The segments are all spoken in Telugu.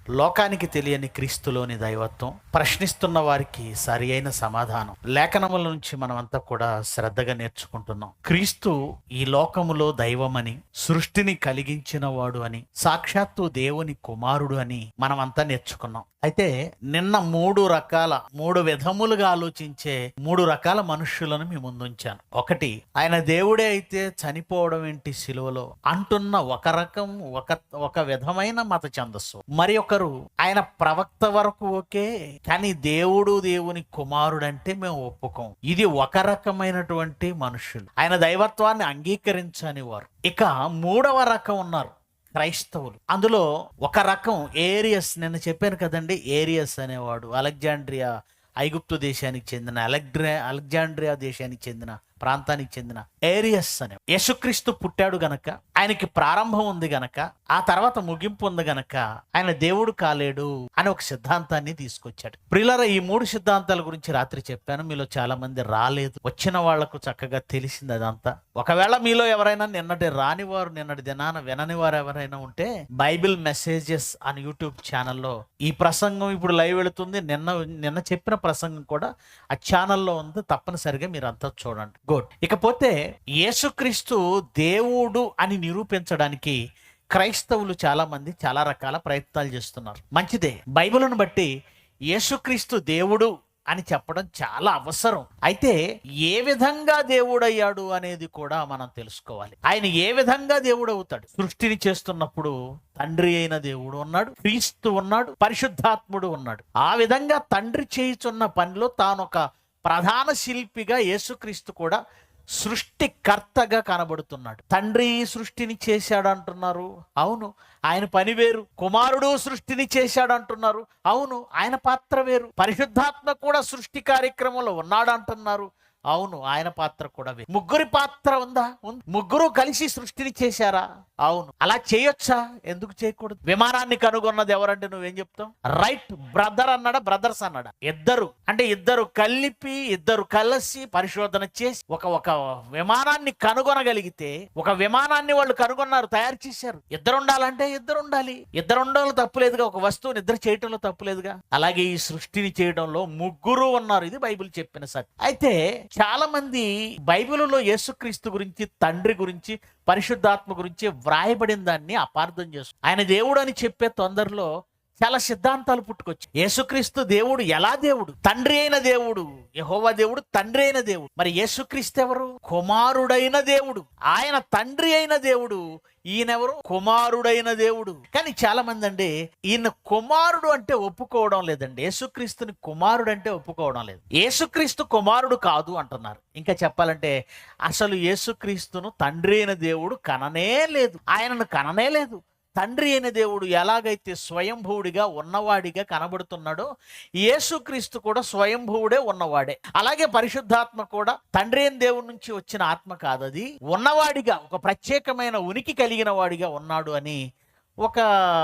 లోకానికి తెలియని క్రీస్తులోని దైవత్వం, ప్రశ్నిస్తున్న వారికి సరి అయిన సమాధానం లేఖనముల నుంచి మనమంతా కూడా శ్రద్ధగా నేర్చుకుంటున్నాం. క్రీస్తు ఈ లోకములో దైవమని, సృష్టిని కలిగించిన వాడు అని, సాక్షాత్తు దేవుని కుమారుడు అని మనమంతా నేర్చుకున్నాం. అయితే నిన్న మూడు విధములుగా ఆలోచించే 3 రకాల మనుష్యులను మీ ముందుంచాను. ఒకటి, ఆయన దేవుడే అయితే చనిపోవడం ఏంటి సిలువలో అంటున్న ఒక రకం, ఒక విధమైన మత ఛందస్సు. మరి ఒకరు, ఆయన ప్రవక్త వరకు ఓకే, కానీ దేవుని కుమారుడు అంటే మేము ఒప్పుకోం. ఇది ఒక రకమైనటువంటి మనుషులు, ఆయన దైవత్వాన్ని అంగీకరించని వారు. ఇక 3వ రకం ఉన్నారు, క్రైస్తవులు. అందులో ఒక రకం ఏరియస్, నిన్న చెప్పాను కదండి, ఏరియస్ అనేవాడు అలెగ్జాండ్రియా, ఐగుప్తు దేశానికి చెందిన అలెగ్జాండ్రియా దేశానికి చెందిన ప్రాంతానికి చెందిన ఏరియస్ అనే. యేసుక్రీస్తు పుట్టాడు గనక, ఆయనకి ప్రారంభం ఉంది గనక, ఆ తర్వాత ముగింపు ఉంది గనక ఆయన దేవుడు కాలేడు అని ఒక సిద్ధాంతాన్ని తీసుకొచ్చాడు. ప్రియులారా, ఈ 3 సిద్ధాంతాల గురించి రాత్రి చెప్పాను. మీలో చాలా మంది రాలేదు, వచ్చిన వాళ్లకు చక్కగా తెలిసింది అదంతా. ఒకవేళ మీలో ఎవరైనా నిన్నటి దినాన వినని వారు ఎవరైనా ఉంటే, బైబిల్ మెసేజెస్ అని యూట్యూబ్ ఛానల్లో ఈ ప్రసంగం ఇప్పుడు లైవ్ వెళుతుంది. నిన్న చెప్పిన ప్రసంగం కూడా ఆ ఛానల్లో ఉంది, తప్పనిసరిగా మీరు అంతా చూడండి. గుడ్. ఇకపోతే యేసుక్రీస్తు దేవుడు అని నిరూపించడానికి క్రైస్తవులు చాలా మంది చాలా రకాల ప్రయత్నాలు చేస్తున్నారు. మంచిదే, బైబిల్ను బట్టి యేసుక్రీస్తు దేవుడు అని చెప్పడం చాలా అవసరం. అయితే ఏ విధంగా దేవుడయ్యాడు అనేది కూడా మనం తెలుసుకోవాలి. ఆయన ఏ విధంగా దేవుడు అవుతాడు? సృష్టిని చేస్తున్నప్పుడు తండ్రి అయిన దేవుడు ఉన్నాడు, క్రీస్తు ఉన్నాడు, పరిశుద్ధాత్ముడు ఉన్నాడు. ఆ విధంగా తండ్రి చేయుచున్న పనిలో తానొక ప్రధాన శిల్పిగా యేసుక్రీస్తు కూడా సృష్టికర్తగా కనబడుతున్నాడు. తండ్రి సృష్టిని చేశాడు అంటున్నారు, అవును, ఆయన పని వేరు. కుమారుడు సృష్టిని చేశాడు అంటున్నారు, అవును, ఆయన పాత్ర వేరు. పరిశుద్ధాత్మ కూడా సృష్టి కార్యక్రమంలో ఉన్నాడు అంటున్నారు, అవును, ఆయన పాత్ర కూడా వేరు. ముగ్గురి పాత్ర ఉందా? ముగ్గురు కలిసి సృష్టిని చేశారా? అవును. అలా చేయొచ్చా? ఎందుకు చేయకూడదు? విమానాన్ని కనుగొన్నది ఎవరంటే నువ్వేం చెప్తావు? రైట్ బ్రదర్ అన్నాడా, బ్రదర్స్ అన్నాడా? ఇద్దరు కలిసి పరిశోధన చేసి ఒక విమానాన్ని కనుగొనగలిగితే, ఒక విమానాన్ని వాళ్ళు కనుగొన్నారు, తయారు చేశారు. ఇద్దరు ఉండాలంటే ఇద్దరు ఉండాలి. ఇద్దరు ఉండడంలో తప్పులేదుగా, ఒక వస్తువుని ఇద్దరు చేయటంలో తప్పులేదుగా. అలాగే ఈ సృష్టిని చేయడంలో ముగ్గురు ఉన్నారు. ఇది బైబిల్ చెప్పిన సత్యం. అయితే చాలా మంది బైబిల్లో యేసుక్రీస్తు గురించి, తండ్రి గురించి, పరిశుద్ధాత్మ గురించి వ్రాయబడిన దాన్ని అపార్థం చేస్తారు. ఆయన దేవుడు అని చెప్పే తొందరలో చాలా సిద్ధాంతాలు పుట్టుకొచ్చి, యేసుక్రీస్తు దేవుడు ఎలా దేవుడు? తండ్రి అయిన దేవుడు, యెహోవా దేవుడు తండ్రి అయిన దేవుడు. మరి యేసుక్రీస్తు ఎవరు? కుమారుడైన దేవుడు. ఆయన తండ్రి అయిన దేవుడు, ఈయనెవరు? కుమారుడైన దేవుడు. కానీ చాలా మంది అండి ఈయన కుమారుడు అంటే ఒప్పుకోవడం లేదండి, యేసుక్రీస్తుని కుమారుడు అంటే ఒప్పుకోవడం లేదు. యేసుక్రీస్తు కుమారుడు కాదు అంటున్నారు. ఇంకా చెప్పాలంటే అసలు యేసుక్రీస్తును తండ్రి అయిన దేవుడు కననే లేదు, ఆయనను కననే లేదు. తండ్రి అయిన దేవుడు ఎలాగైతే స్వయంభువుడిగా ఉన్నవాడిగా కనబడుతున్నాడో, యేసుక్రీస్తు కూడా స్వయంభువుడే ఉన్నవాడే. అలాగే పరిశుద్ధాత్మ కూడా తండ్రి అయిన దేవుడి నుంచి వచ్చిన ఆత్మ కాదది, ఉన్నవాడిగా, ఒక ప్రత్యేకమైన ఉనికి కలిగిన వాడిగా ఉన్నాడు అని ఒక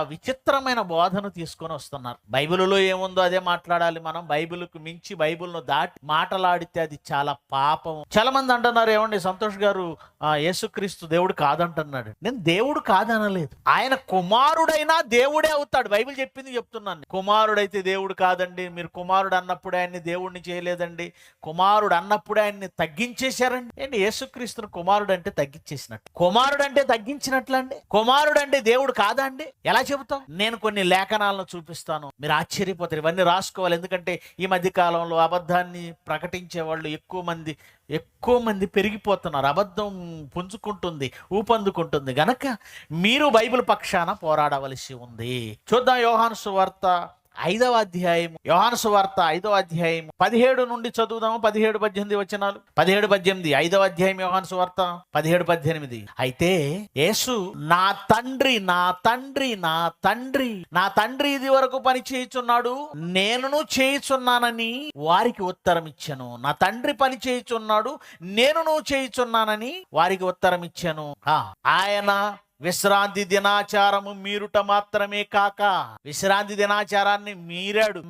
విచిత్రమైన బోధను తీసుకొని వస్తున్నారు. బైబిల్లో ఏముందో అదే మాట్లాడాలి మనం. బైబిల్కు మించి, బైబిల్ను దాటి మాట్లాడితే అది చాలా పాపం. చాలా మంది అంటున్నారు, ఏమండి సంతోష్ గారు యేసుక్రీస్తు దేవుడు కాదంటున్నాడు. నేను దేవుడు కాదనలేదు, ఆయన కుమారుడైనా దేవుడే అవుతాడు. బైబిల్ చెప్పింది చెప్తున్నాను. కుమారుడైతే దేవుడు కాదండి, మీరు కుమారుడు అన్నప్పుడే ఆయన్ని దేవుడిని చేయలేదండి, కుమారుడు అన్నప్పుడే ఆయన్ని తగ్గించేశారండి. ఏంటి యేసుక్రీస్తును కుమారుడు అంటే తగ్గించేసినట్టు? కుమారుడు అంటే తగ్గించినట్లు అండి? కుమారుడు అంటే దేవుడు కాదా అండి? ఎలా చెబుతాం? నేను కొన్ని లేఖనాలను చూపిస్తాను, మీరు ఆశ్చర్యపోతారు. ఇవన్నీ రాసుకోవాలి, ఎందుకంటే ఈ మధ్య కాలంలో అబద్ధాన్ని ప్రకటించే వాళ్ళు ఎక్కువ మంది పెరిగిపోతున్నారు. అబద్ధం పుంజుకుంటుంది, ఊపందుకుంటుంది గనక మీరు బైబిల్ పక్షాన పోరాడవలసి ఉంది. చూద్దాం, యోహాను సువార్త 5వ అధ్యాయం, యోహాను సువార్త 5వ అధ్యాయం 17 నుండి చదువుదాము. 17-18 వచనాలు. 17-18 5వ అధ్యాయం యోహాను సువార్త 17-18. అయితే యేసు, నా తండ్రి ఇది వరకు పని చేయుచున్నాడు, నేనును చేయుచున్నానని వారికి ఉత్తరం ఇచ్చాను. నా తండ్రి పని చేయుచున్నాడు, నేనును చేయుచున్నానని వారికి ఉత్తరం ఇచ్చాను. ఆయన విశ్రాంతి దినాచారము మీరుట మాత్రమే కాక, విశ్రాంతి దినాచారాన్ని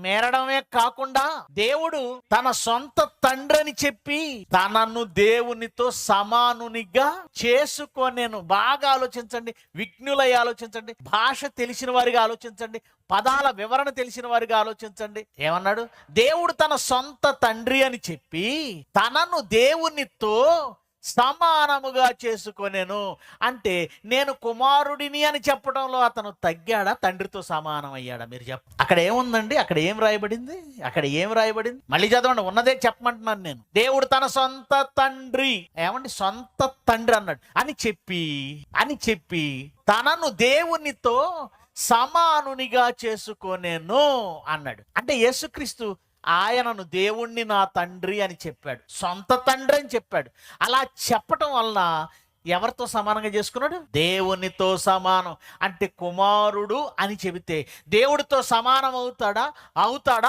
మీరడమే కాకుండా దేవుడు తన సొంత తండ్రి అని చెప్పి తనను దేవునితో సమానునిగా చేసుకొనెను. బాగా ఆలోచించండి, విజ్ఞులై ఆలోచించండి, భాష తెలిసిన వారిగా ఆలోచించండి, పదాల వివరణ తెలిసిన వారిగా ఆలోచించండి. ఏమన్నాడు? దేవుడు తన సొంత తండ్రి అని చెప్పి తనను దేవునితో సమానముగా చేసుకొనెను. అంటే నేను కుమారుడిని అని చెప్పడంలో అతను తగ్గాడా, తండ్రితో సమానం అయ్యాడా? మీరు అక్కడ ఏముందండి? అక్కడ ఏం రాయబడింది? మళ్ళీ చదవండి, ఉన్నదే చెప్పమంటున్నాను నేను. దేవుడు తన సొంత తండ్రి, ఏమండి సొంత తండ్రి అన్నాడు అని చెప్పి తనను దేవునితో సమానునిగా చేసుకొనెను అన్నాడు. అంటే యేసుక్రీస్తు ఆయనను దేవుణ్ణి నా తండ్రి అని చెప్పాడు, సొంత తండ్రి అని చెప్పాడు. అలా చెప్పటం వలన ఎవరితో సమానంగా చేసుకున్నాడు? దేవునితో సమానం. అంటే కుమారుడు అని చెబితే దేవుడితో సమానం అవుతాడా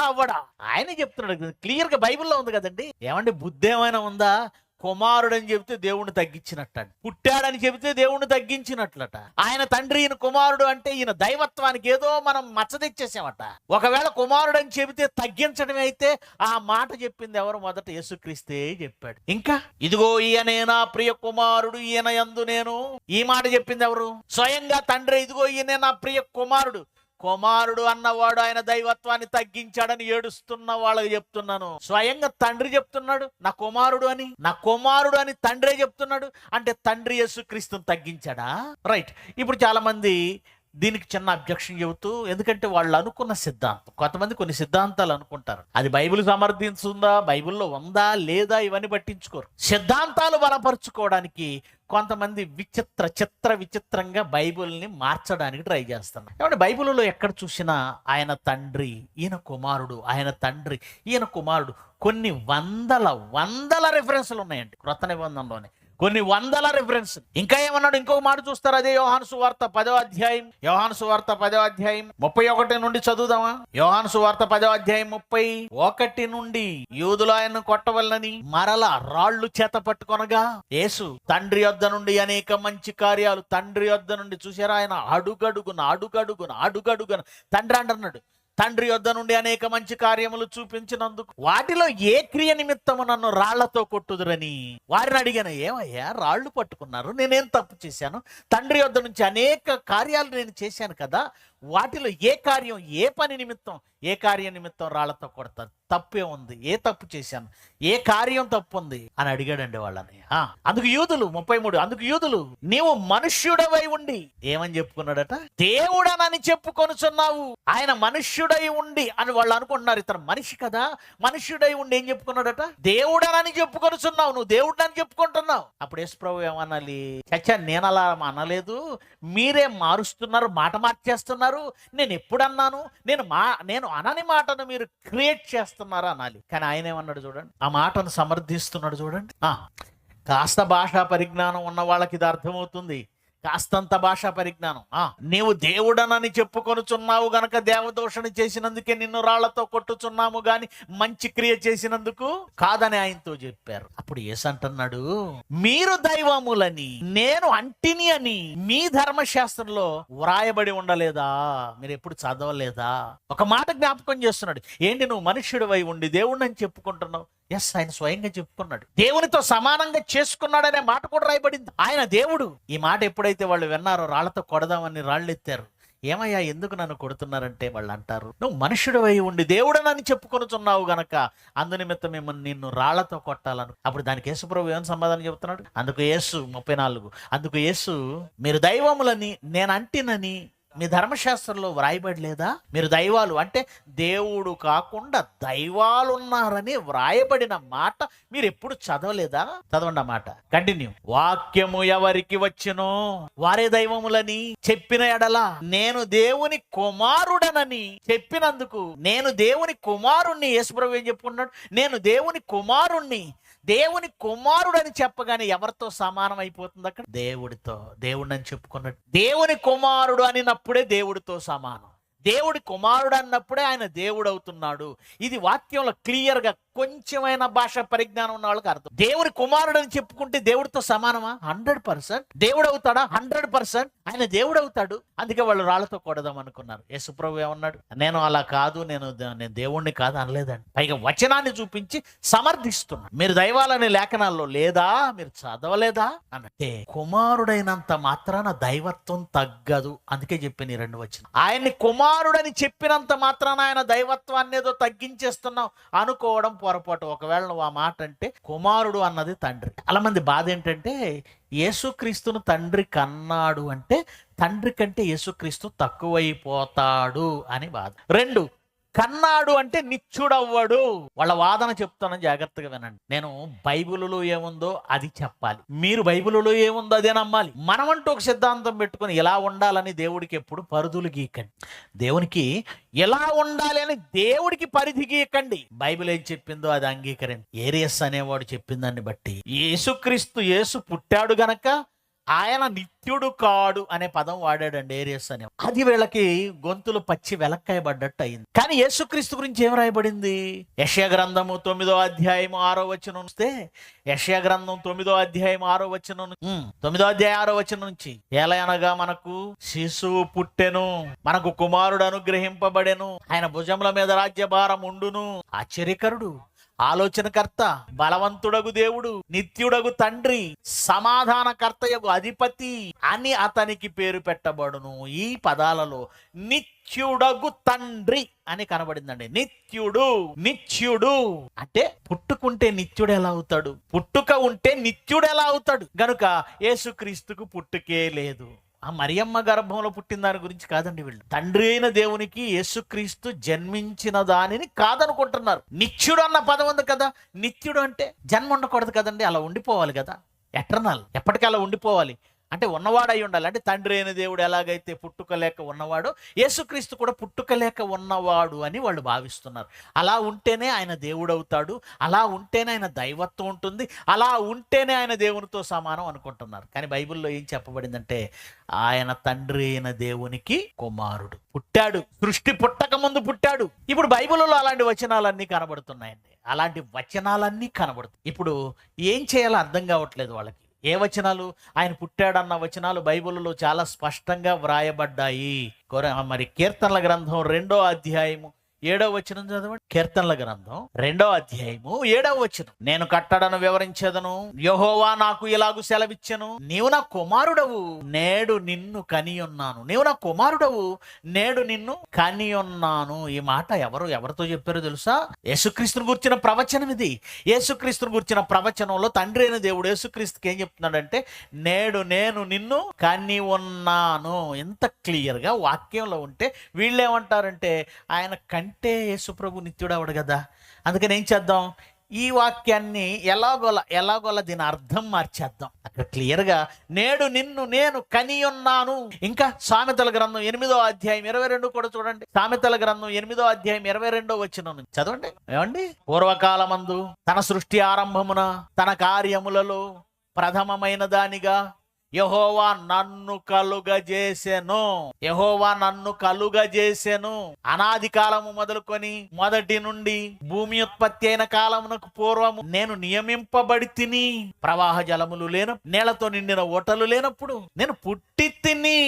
అవ్వడా? ఆయనే చెప్తున్నాడు, క్లియర్గా బైబిల్లో ఉంది కదండి. ఏమంటే బుద్ధి ఏమైనా ఉందా? కుమారుడు అని చెబితే దేవుణ్ణి తగ్గించినట్ట, పుట్టాడని చెబితే దేవుణ్ణి తగ్గించినట్లట. ఆయన తండ్రి, ఈయన కుమారుడు అంటే ఈయన దైవత్వానికి ఏదో మనం మచ్చ తెచ్చేసామట. ఒకవేళ కుమారుడు అని చెబితే తగ్గించడమే అయితే ఆ మాట చెప్పింది ఎవరు? మొదట యేసుక్రీస్తే చెప్పాడు. ఇంకా ఇదిగో ఈయనే నా ప్రియ కుమారుడు, ఈయన యందు నేను, ఈ మాట చెప్పింది ఎవరు? స్వయంగా తండ్రి. ఇదిగో ఈయనే నా ప్రియ కుమారుడు. కుమారుడు అన్నవాడు ఆయన దైవత్వాన్ని తగ్గించాడని ఏడుస్తున్న వాళ్ళకి చెప్తున్నాను. స్వయంగా తండ్రి చెప్తున్నాడు నా కుమారుడు అని తండ్రే చెప్తున్నాడు. అంటే తండ్రి యేసుక్రీస్తుని తగ్గించాడా? రైట్. ఇప్పుడు చాలా మంది దీనికి చిన్న అబ్జెక్షన్ చెబుతూ, ఎందుకంటే వాళ్ళు అనుకున్న సిద్ధాంతం, కొంతమంది కొన్ని సిద్ధాంతాలు అనుకుంటారు, అది బైబిల్ సమర్థించుందా, బైబిల్లో ఉందా లేదా, ఇవన్నీ పట్టించుకోరు. సిద్ధాంతాలు బలపరుచుకోవడానికి కొంతమంది విచిత్రంగా బైబిల్ని మార్చడానికి ట్రై చేస్తున్నారు. కాబట్టి బైబిల్లో ఎక్కడ చూసినా ఆయన తండ్రి, ఈయన కుమారుడు, ఆయన తండ్రి, ఈయన కుమారుడు, కొన్ని వందల రెఫరెన్స్లు ఉన్నాయండి క్రొత్త నిబంధనలోనే, కొన్ని వందల రెఫరెన్స్. ఇంకా ఏమన్నాడు? ఇంకొక మాట చూస్తారు, అదే యోహాను సువార్త 10వ అధ్యాయం 31 నుండి చదువుదామా? యోహాను సువార్త 10వ అధ్యాయం 31 నుండి, యూదులు ఆయన్ను కొట్టవలనని మరలా రాళ్లు చేత పట్టుకొనగా యేసు తండ్రి యొద్ద నుండి అనేక మంచి కార్యాలు, తండ్రి యొద్ద నుండి చూసారా, ఆయన అడుగడుగున తండ్రి అంటున్నాడు, తండ్రి యొద్ద నుండి అనేక మంచి కార్యములు చూపించినందుకు వాటిలో ఏ క్రియ నిమిత్తము నన్ను రాళ్లతో కొట్టుదురని వారిని అడిగాను. ఏమయ్యా రాళ్లు పట్టుకున్నారు, నేనేం తప్పు చేశాను? తండ్రి యొద్ద నుంచి అనేక కార్యాలు నేను చేశాను కదా, వాటిలో ఏ కార్యం, ఏ పని నిమిత్తం, ఏ కార్యం నిమిత్తం రాళ్లతో కొడతారు? తప్పే ఉంది, ఏ తప్పు చేశాను, ఏ కార్యం తప్పు ఉంది అని అడిగాడండి వాళ్ళని. అందుకు యూదులు 33, అందుకు యూదులు నీవు మనుష్యుడవై ఉండి, ఏమని చెప్పుకున్నాడట? దేవుడనని చెప్పుకొనుచున్నావు. ఆయన మనుష్యుడై ఉండి అని వాళ్ళు అనుకుంటున్నారు, ఇతను మనిషి కదా, మనుష్యుడై ఉండి ఏం చెప్పుకున్నాడట? దేవుడనని చెప్పుకొనుచున్నావు, నువ్వు దేవుడని చెప్పుకుంటున్నావు. అప్పుడు యేసు ప్రభు ఏమనాలి? చచ్చా, నేను అలా అనలేదు, మీరే మారుస్తున్నారు, మాట మార్చేస్తున్నారు. నేను ఎప్పుడన్నాను? నేను అనని మాటను మీరు క్రియేట్ చేస్తున్నారా అనాలి. కానీ ఆయన ఏమన్నాడు చూడండి, ఆ మాటను సమర్థిస్తున్నాడు చూడండి. కాస్త భాషా పరిజ్ఞానం ఉన్న వాళ్ళకి ఇది అర్థమవుతుంది, కాస్తంత భాషా పరిజ్ఞానం. నీవు దేవుడనని చెప్పుకొనుచున్నావు గనక దేవదోషణ చేసినందుకే నిన్ను రాళ్లతో కొట్టుచున్నాము గాని మంచి క్రియ చేసినందుకు కాదని ఆయనతో చెప్పారు. అప్పుడు యేసు అంటున్నాడు, మీరు దైవములని నేను అంటిని అని మీ ధర్మశాస్త్రంలో వ్రాయబడి ఉండలేదా? మీరు ఎప్పుడు చదవలేదా? ఒక మాట జ్ఞాపకం చేస్తున్నాడు. ఏంటి నువ్వు మనుష్యుడివై ఉండి దేవుడిని చెప్పుకుంటున్నావు? ఎస్, ఆయన స్వయంగా చెప్పుకున్నాడు, దేవునితో సమానంగా చేసుకున్నాడనే మాట కూడా రాయబడింది. ఆయన దేవుడు. ఈ మాట ఎప్పుడైతే వాళ్ళు విన్నారో రాళ్లతో కొడదామని రాళ్ళు ఎత్తారు. ఏమయ్యా ఎందుకు నన్ను కొడుతున్నారంటే వాళ్ళు అంటారు, నువ్వు మనుష్యుడివై ఉండి దేవుడనని చెప్పుకొనుచున్నావు గనక అందునిమిత్తం మిమ్మల్ని నిన్ను రాళ్లతో కొట్టాలను. అప్పుడు దానికి యేసు ప్రభు ఏమని సమాధానం చెబుతున్నాడు? అందుకు యేసు 34, అందుకు యేసు మీరు దైవములని నేను అంటినని మీ ధర్మశాస్త్రంలో వ్రాయబడలేదా? మీరు దైవాలు అంటే దేవుడు కాకుండా దైవాలు ఉన్నారని వ్రాయబడిన మాట మీరు ఎప్పుడు చదవలేదా? చదవండి ఆ మాట, కంటిన్యూ. వాక్యము ఎవరికి వచ్చునో వారే దైవములని చెప్పిన ఎడల నేను దేవుని కుమారుడనని చెప్పినందుకు, నేను దేవుని కుమారుణ్ణి, యేసుప్రభు ఏం చెప్పుకున్నాడు? నేను దేవుని కుమారుణ్ణి, దేవుని కుమారుడు అని చెప్పగానే ఎవరితో సమానం అయిపోతుంది అక్కడ? దేవుడితో. దేవుడిని అని చెప్పుకున్నాడు. దేవుని కుమారుడు అనినప్పుడే దేవుడితో సమానం. దేవుడి కుమారుడు అన్నప్పుడే ఆయన దేవుడు అవుతున్నాడు. ఇది వాక్యంలో క్లియర్గా కొంచెమైనా భాష పరిజ్ఞానం ఉన్న వాళ్ళకి అర్థం. దేవుని కుమారుడు అని చెప్పుకుంటే దేవుడితో సమానమా? 100%. దేవుడు అవుతాడా? 100%. ఆయన దేవుడు అవుతాడు. అందుకే వాళ్ళు రాళ్లతో కొడదాం అనుకున్నారు. యేసుప్రభు ఏమన్నాడు? నేను అలా కాదు, నేను దేవుణ్ణి కాదు అనలేదండి. పైగా వచనాన్ని చూపించి సమర్థిస్తున్నాడు. మీరు దైవాలని లేఖనాల్లో లేదా, మీరు చదవలేదా అంటే, కుమారుడైనంత మాత్రాన దైవత్వం తగ్గదు. అందుకే చెప్పిన ఈ 2 వచనం. ఆయన్ని కుమారుడని చెప్పినంత మాత్రాన ఆయన దైవత్వాన్ని ఏదో తగ్గించేస్తున్నాం అనుకోవడం పొరపాటు. ఒకవేళ నువ్వు ఆ మాట అంటే, కుమారుడు అన్నది తండ్రి. చాలా మంది బాధ ఏంటంటే, యేసుక్రీస్తును తండ్రి కన్నాడు అంటే తండ్రి కంటే యేసుక్రీస్తు తక్కువైపోతాడు అని బాధ. 2, కన్నాడు అంటే నిత్యుడవ్వడు. వాళ్ళ వాదన చెప్తానని జాగ్రత్తగా వినండి. నేను బైబిలులో ఏముందో అది చెప్పాలి, మీరు బైబిలులో ఏముందో అదే నమ్మాలి. మనమంటూ ఒక సిద్ధాంతం పెట్టుకుని ఇలా ఉండాలని దేవుడికి ఎప్పుడు పరిధులు గీకండి. దేవునికి ఎలా ఉండాలి అని దేవుడికి పరిధి గీయకండి. బైబిల్ ఏం చెప్పిందో అది అంగీకరించండి. ఏరియస్ అనేవాడు చెప్పిన దాన్ని బట్టి యేసు పుట్టాడు గనక ఆయన నిత్యుడు కాడు అనే పదం వాడాడండి, ఏరియస్ అనే. అది వీళ్ళకి గొంతులు పచ్చి వెలక్కాయబడ్డట్టు అయింది. కానీ యేసుక్రీస్తు గురించి ఏం రాయబడింది? యెషయా గ్రంథము 9వ అధ్యాయం 6వ వచనం వస్తే, యెషయా గ్రంథం 9వ అధ్యాయం 6వ వచనం 9వ అధ్యాయం 6వ వచనం నుంచి, ఎలయనగా మనకు శిశువు పుట్టెను, మనకు కుమారుడు అనుగ్రహింపబడెను, ఆయన భుజముల మీద రాజ్యభారం ఉండును, ఆశ్చర్యకరుడు, ఆలోచనకర్త, బలవంతుడగు దేవుడు, నిత్యుడగు తండ్రి, సమాధానకర్తయగు అధిపతి అని అతనికి పేరు పెట్టబడును. ఈ పదాలలో నిత్యుడగు తండ్రి అని కనబడిందండి. నిత్యుడు అంటే పుట్టుకుంటే నిత్యుడు ఎలా అవుతాడు? పుట్టుక ఉంటే నిత్యుడు ఎలా అవుతాడు? గనుక యేసుక్రీస్తుకు పుట్టుకే లేదు. ఆ మరియమ్మ గర్భంలో పుట్టిన దాని గురించి కాదండి వీళ్ళు. తండ్రి అయిన దేవునికి యేసుక్రీస్తు జన్మించిన దానిని కాదనుకుంటున్నారు. నిత్యుడు అన్న పదం ఉంది కదా, నిత్యుడు అంటే జన్మ ఉండకూడదు కదండి, అలా ఉండిపోవాలి కదా, ఎటర్నల్, ఎప్పటికీ అలా ఉండిపోవాలి. అంటే ఉన్నవాడు అయి ఉండాలి. అంటే తండ్రి అయిన దేవుడు ఎలాగైతే పుట్టుక లేక ఉన్నవాడు, యేసుక్రీస్తు కూడా పుట్టుక లేక ఉన్నవాడు అని వాళ్ళు భావిస్తున్నారు. అలా ఉంటేనే ఆయన దేవుడు అవుతాడు, అలా ఉంటేనే ఆయన దైవత్వం ఉంటుంది, అలా ఉంటేనే ఆయన దేవునితో సమానం అనుకుంటున్నారు. కానీ బైబిల్లో ఏం చెప్పబడిందంటే, ఆయన తండ్రి అయిన దేవునికి కుమారుడు పుట్టాడు, సృష్టి పుట్టక ముందు పుట్టాడు. ఇప్పుడు బైబిల్లో అలాంటి వచనాలన్నీ కనబడుతున్నాయండి, అలాంటి వచనాలన్నీ కనబడుతున్నాయి. ఇప్పుడు ఏం చేయాలో అర్థం కావట్లేదు వాళ్ళకి. ఏ వచనాలు? ఆయన పుట్టాడన్న వచనాలు బైబిల్లో చాలా స్పష్టంగా వ్రాయబడ్డాయి. మరి కీర్తనల గ్రంథం 2వ అధ్యాయము 7వ వచనం చదవండి. కీర్తనల గ్రంథం 2వ అధ్యాయము 7వ వచనం, నేను కట్టడను వివరించేదను, యెహోవా నాకు ఇలాగు సెలవిచ్చెను, నీవు నా కుమారుడవు, నేడు నిన్ను కనియున్నాను. నీవు నా కుమారుడవు, నేడు నిన్ను కనియున్నాను. ఈ మాట ఎవరితో చెప్పారో తెలుసా? యేసుక్రీస్తుని గురించిన ప్రవచనం ఇది. యేసుక్రీస్తుని గురించిన ప్రవచనంలో తండ్రి అయిన దేవుడు యేసుక్రీస్తుకి ఏం చెప్తున్నాడంటే, నేడు నేను నిన్ను కని ఉన్నాను. ఎంత క్లియర్ గా వాక్యంలో ఉంటే వీళ్ళేమంటారంటే, ఆయన కంటే యేసుప్రభు నిత్యుడు అవడు కదా. అందుకని ఏం చేద్దాం, ఈ వాక్యాన్ని ఎలాగోలా దీని అర్థం మార్చేద్దాం. అక్కడ క్లియర్ గా నేడు నిన్ను నేను కని ఉన్నాను. ఇంకా సామెతల గ్రంథం 8వ అధ్యాయం 22 కూడా చూడండి. సామెతల గ్రంథం 8వ అధ్యాయం 22వ వచనం నుంచి చదవండి. ఏమండి? పూర్వకాలమందు తన సృష్టి ఆరంభమున తన కార్యములలో ప్రథమమైన దానిగా యెహోవా నన్ను కలుగజేసెను. యెహోవా నన్ను కలుగజేసెను. అనాది కాలము మొదలుకొని మొదటి నుండి భూమి ఉత్పత్తి అయిన కాలమునకు పూర్వము నేను నియమింపబడి తిని, ప్రవాహ జలములు లేనప్పుడు, నీళ్లతో నిండిన ఓటలు లేనప్పుడు నేను పుట్టి తిని.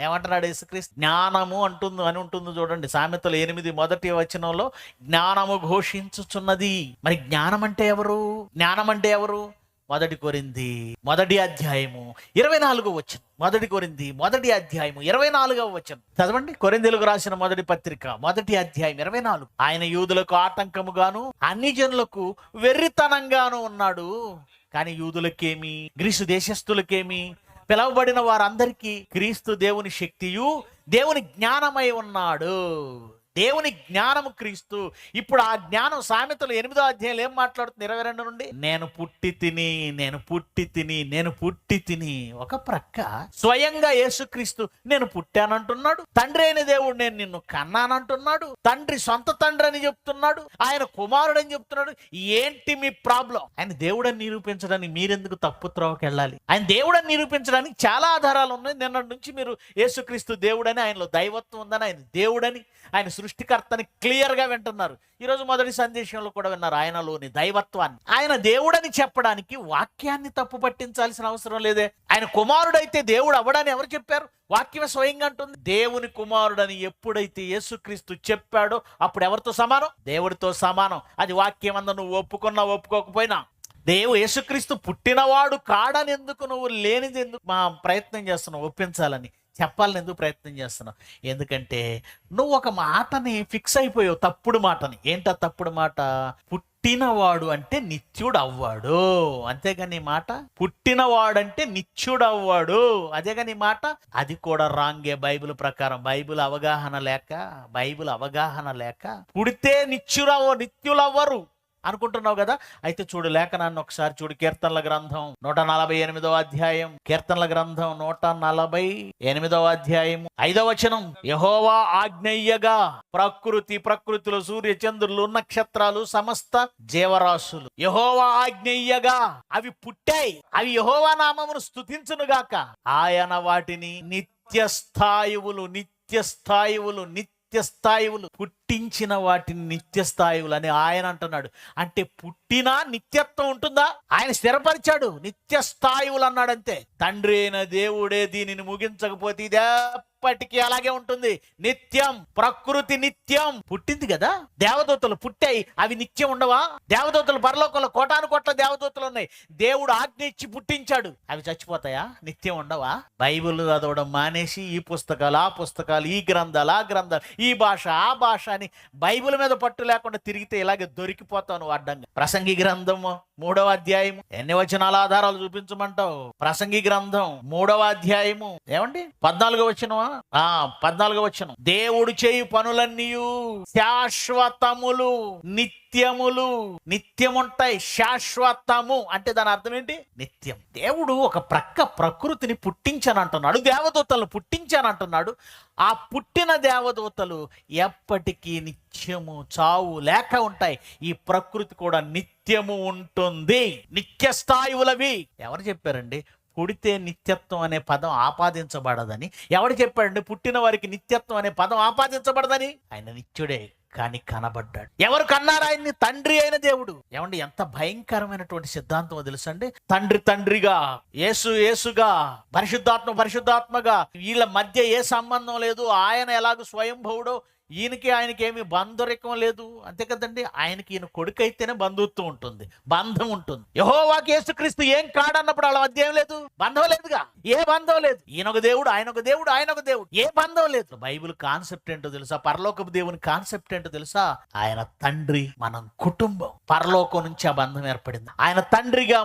ఏమంటున్నాడు యేసుక్రీస్తు? జ్ఞానము అని ఉంటుంది చూడండి. సామెతలు 8 మొదటి వచనంలో జ్ఞానము ఘోషించుచున్నది. మరి జ్ఞానం అంటే ఎవరు? జ్ఞానం అంటే ఎవరు? 1 కొరింథీ 1వ అధ్యాయము 24వ వచనం. 1 కొరింథీ 1వ అధ్యాయము 24వ వచనం చదవండి. కొరింథీయులకు రాసిన మొదటి పత్రిక 1వ అధ్యాయం 24. ఆయన యూదులకు ఆటంకముగాను అన్ని జనులకు వెర్రితనంగాను ఉన్నాడు. కానీ యూదులకేమి, గ్రీసు దేశస్థులకేమి, పిలవబడిన వారందరికీ క్రీస్తు దేవుని శక్తియు దేవుని జ్ఞానమై ఉన్నాడు. దేవుని జ్ఞానము క్రీస్తు. ఇప్పుడు ఆ జ్ఞానం సామెతలు 8వ అధ్యాయంలో ఏం మాట్లాడుతుంది? 22 నుండి, నేను పుట్టి తిని. ఒక ప్రక్క స్వయంగా యేసుక్రీస్తు నేను పుట్టానంటున్నాడు. తండ్రి అయిన దేవుడు నేను నిన్ను కన్నానంటున్నాడు. తండ్రి సొంత తండ్రి అని చెప్తున్నాడు. ఆయన కుమారుడు అని చెప్తున్నాడు. ఏంటి మీ ప్రాబ్లం? ఆయన దేవుడని నిరూపించడానికి మీరెందుకు తప్పు త్రోవకి వెళ్ళాలి? ఆయన దేవుడని నిరూపించడానికి చాలా ఆధారాలు ఉన్నాయి. నిన్నటి నుంచి మీరు యేసుక్రీస్తు దేవుడని, ఆయనలో దైవత్వం ఉందని, ఆయన దేవుడని, ఆయన సృష్టికర్తని క్లియర్ గా వింటున్నారు. ఈరోజు మొదటి సందేశంలో కూడా విన్నారు ఆయనలోని దైవత్వాన్ని. ఆయన దేవుడని చెప్పడానికి వాక్యాన్ని తప్పు పట్టించాల్సిన అవసరం లేదే. ఆయన కుమారుడైతే దేవుడు అవ్వడని ఎవరు చెప్పారు? వాక్యమే స్వయంగా అంటుంది. దేవుని కుమారుడని ఎప్పుడైతే యేసుక్రీస్తు చెప్పాడో అప్పుడు ఎవరితో సమానం? దేవుడితో సమానం. అది వాక్యం అందు నువ్వు ఒప్పుకున్నా ఒప్పుకోకపోయినా. యేసుక్రీస్తు పుట్టినవాడు కాడని ఎందుకు నువ్వు లేనిది ఎందుకు మా ప్రయత్నం చేస్తున్నావు? ఒప్పించాలని, చెప్పాలని ఎందుకు ప్రయత్నం చేస్తున్నావు? ఎందుకంటే నువ్వు ఒక మాటని ఫిక్స్ అయిపోయావు, తప్పుడు మాటని. ఏంటా తప్పుడు మాట? పుట్టినవాడు అంటే నిత్యుడు అవ్వాడు. అంతేగా నీ మాట? పుట్టినవాడంటే నిత్యుడు అవ్వాడు, అదేగా నీ మాట? అది కూడా రాంగే బైబిల్ ప్రకారం. బైబిల్ అవగాహన లేక పుడితే నిత్యులవ్వరు అనుకుంటున్నావు కదా. అయితే చూడు, లేఖనాన్ని ఒకసారి చూడు. కీర్తనల గ్రంథం 148వ అధ్యాయం, కీర్తనల గ్రంథం 148వ అధ్యాయం 5వ వచనం. యెహోవా ఆజ్ఞయ్యగా ప్రకృతిలో సూర్య చంద్రులు నక్షత్రాలు సమస్త జీవరాశులు యెహోవా ఆజ్ఞయ్యగా అవి పుట్టాయి. అవి యెహోవా నామమును స్తుతించునుగాక. ఆయన వాటిని నిత్యస్థాయువులు పుట్టించిన వాటిని నిత్యస్థాయువులు అని ఆయన అంటున్నాడు. అంటే పుట్టినా నిత్యత్వం ఉంటుందా? ఆయన స్థిరపరిచాడు, నిత్యస్థాయువులు అన్నాడు అంతే. తండ్రి అయిన దేవుడే దీనిని ముగించకపోతే ఇదే ఎప్పటికీ అలాగే ఉంటుంది. నిత్యం. ప్రకృతి నిత్యం. పుట్టింది కదా, దేవదూతలు పుట్టాయి, అవి నిత్యం ఉండవా? దేవదూతలు పరలోకంలో కోటాను కోట్ల దేవదూతలు ఉన్నాయి. దేవుడు ఆజ్ఞ ఇచ్చి పుట్టించాడు, అవి చచ్చిపోతాయా? నిత్యం ఉండవా? బైబిల్ చదవడం మానేసి ఈ పుస్తకాలు ఆ పుస్తకాలు, ఈ గ్రంథాలు ఆ గ్రంథాలు, ఈ భాష ఆ భాష అని బైబిల్ మీద పట్టు లేకుండా తిరిగితే ఇలాగే దొరికిపోతావు అడ్డంగా. ప్రసంగి గ్రంథము 3వ అధ్యాయము ఎన్ని వచనాల ఆధారాలు చూపించమంటావు? ప్రసంగి గ్రంథం 3వ అధ్యాయము ఏమండి 14వ వచనమా? 14వ వచనం. దేవుడు చేయు పనులన్నీయు శాశ్వతములు, నిత్యముంటాయి. శాశ్వతము అంటే దాని అర్థం ఏంటి? నిత్యం. దేవుడు ఒక ప్రకృతిని పుట్టించానంటున్నాడు, దేవదూతలను పుట్టించానంటున్నాడు. ఆ పుట్టిన దేవదూతలు ఎప్పటికీ నిత్యము చావు లేక ఉంటాయి. ఈ ప్రకృతి కూడా నిత్యము ఉంటుంది. నిత్యస్థాయువులవి. ఎవరు చెప్పారండి పుడితే నిత్యత్వం అనే పదం ఆపాదించబడదని? ఎవడు చెప్పాడండి పుట్టిన వారికి నిత్యత్వం అనే పదం ఆపాదించబడదని? ఆయన నిత్యుడే కానీ కనబడ్డాడు. ఎవరు కన్నారు ఆయన్ని? తండ్రి అయిన దేవుడు. ఏమండి ఎంత భయంకరమైనటువంటి సిద్ధాంతం తెలుసండి. తండ్రిగా, యేసుగా, పరిశుద్ధాత్మగా, వీళ్ళ మధ్య ఏ సంబంధం లేదు. ఆయన ఎలాగో స్వయంభవుడో ఆయనకి ఏమి బంధురికం లేదు, అంతే కదండి. ఆయనకి ఈయన కొడుకు అయితేనే బంధుత్వం ఉంటుంది, బంధం ఉంటుంది. యెహోవాకి యేసుక్రీస్తు ఏం కాడన్నప్పుడు వాళ్ళ మధ్య ఏం లేదు, బంధం లేదుగా. ఏ బంధం లేదు. ఈయనొక దేవుడు, ఆయనొక దేవుడు, ఏ బంధం లేదు. బైబిల్ కాన్సెప్ట్ ఏంటో తెలుసా? పరలోకపు దేవుని కాన్సెప్ట్ ఏంటో తెలుసా? ఆయన తండ్రి, మనం కుటుంబం. పరలోకం నుంచి ఆ బంధం ఏర్పడింది. ఆయన తండ్రిగా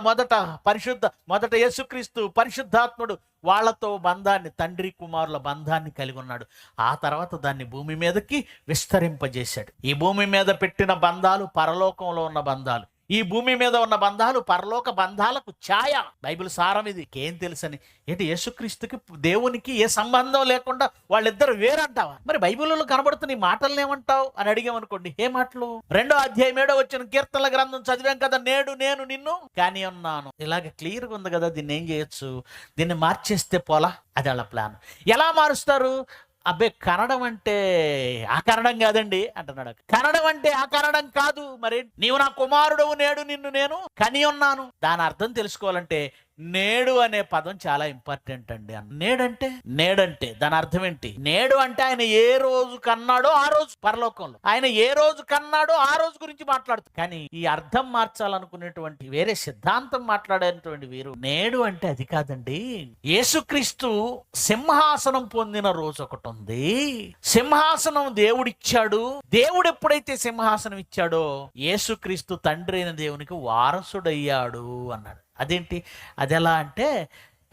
మొదట యేసుక్రీస్తు పరిశుద్ధాత్ముడు వాళ్లతో బంధాన్ని, తండ్రి కుమారుల బంధాన్ని కలిగి ఉన్నాడు. ఆ తర్వాత దాన్ని భూమి మీదకి విస్తరింపజేశాడు. ఈ భూమి మీద పెట్టిన బంధాలు పరలోకంలో ఉన్న బంధాలు, ఈ భూమి మీద ఉన్న బంధాలు పరలోక బంధాలకు ఛాయ. బైబిల్ సారం ఇది. ఏం తెలుసని? ఏంటి యేసుక్రీస్తుకి దేవునికి ఏ సంబంధం లేకుండా వాళ్ళిద్దరు వేరంటావా? మరి బైబిల్లో కనబడుతున్న ఈ మాటలను ఏమంటావు అని అడిగామనుకోండి, ఏ మాటలు? 2వ అధ్యాయం 7వ వచనం కీర్తనల గ్రంథం చదివాం కదా. నేను నిన్ను కానీ ఉన్నాను. ఇలాగ క్లియర్గా ఉంది కదా. దీన్ని ఏం చేయొచ్చు? దీన్ని మార్చేస్తే పోలా. అది వాళ్ళ ప్లాన్. ఎలా మారుస్తారు? అబ్బే కన్నడం అంటే ఆ కన్నడం కాదండి అంటున్నాడు. కన్నడం అంటే ఆ కన్నడం కాదు. మరి నీవు నా కుమారుడవు, నేడు నిన్ను నేను కని ఉన్నాను. దాని అర్థం తెలుసుకోవాలంటే నేడు అనే పదం చాలా ఇంపార్టెంట్ అండి. నేడంటే దాని అర్థం ఏంటి? నేడు అంటే ఆయన ఏ రోజు కన్నాడో ఆ రోజు, పరలోకంలో ఆయన ఏ రోజు కన్నాడో ఆ రోజు గురించి మాట్లాడుతుంది. కానీ ఈ అర్థం మార్చాలనుకునేటువంటి వేరే సిద్ధాంతం మాట్లాడేటువంటి వీరు నేడు అంటే అది కాదండి. యేసుక్రీస్తు సింహాసనం పొందిన రోజు ఒకటి ఉంది. సింహాసనం దేవుడిచ్చాడు. దేవుడు ఎప్పుడైతే సింహాసనం ఇచ్చాడో యేసుక్రీస్తు తండ్రి అయిన దేవునికి వారసుడయ్యాడు అన్నాడు. అదేంటి? అది ఎలా అంటే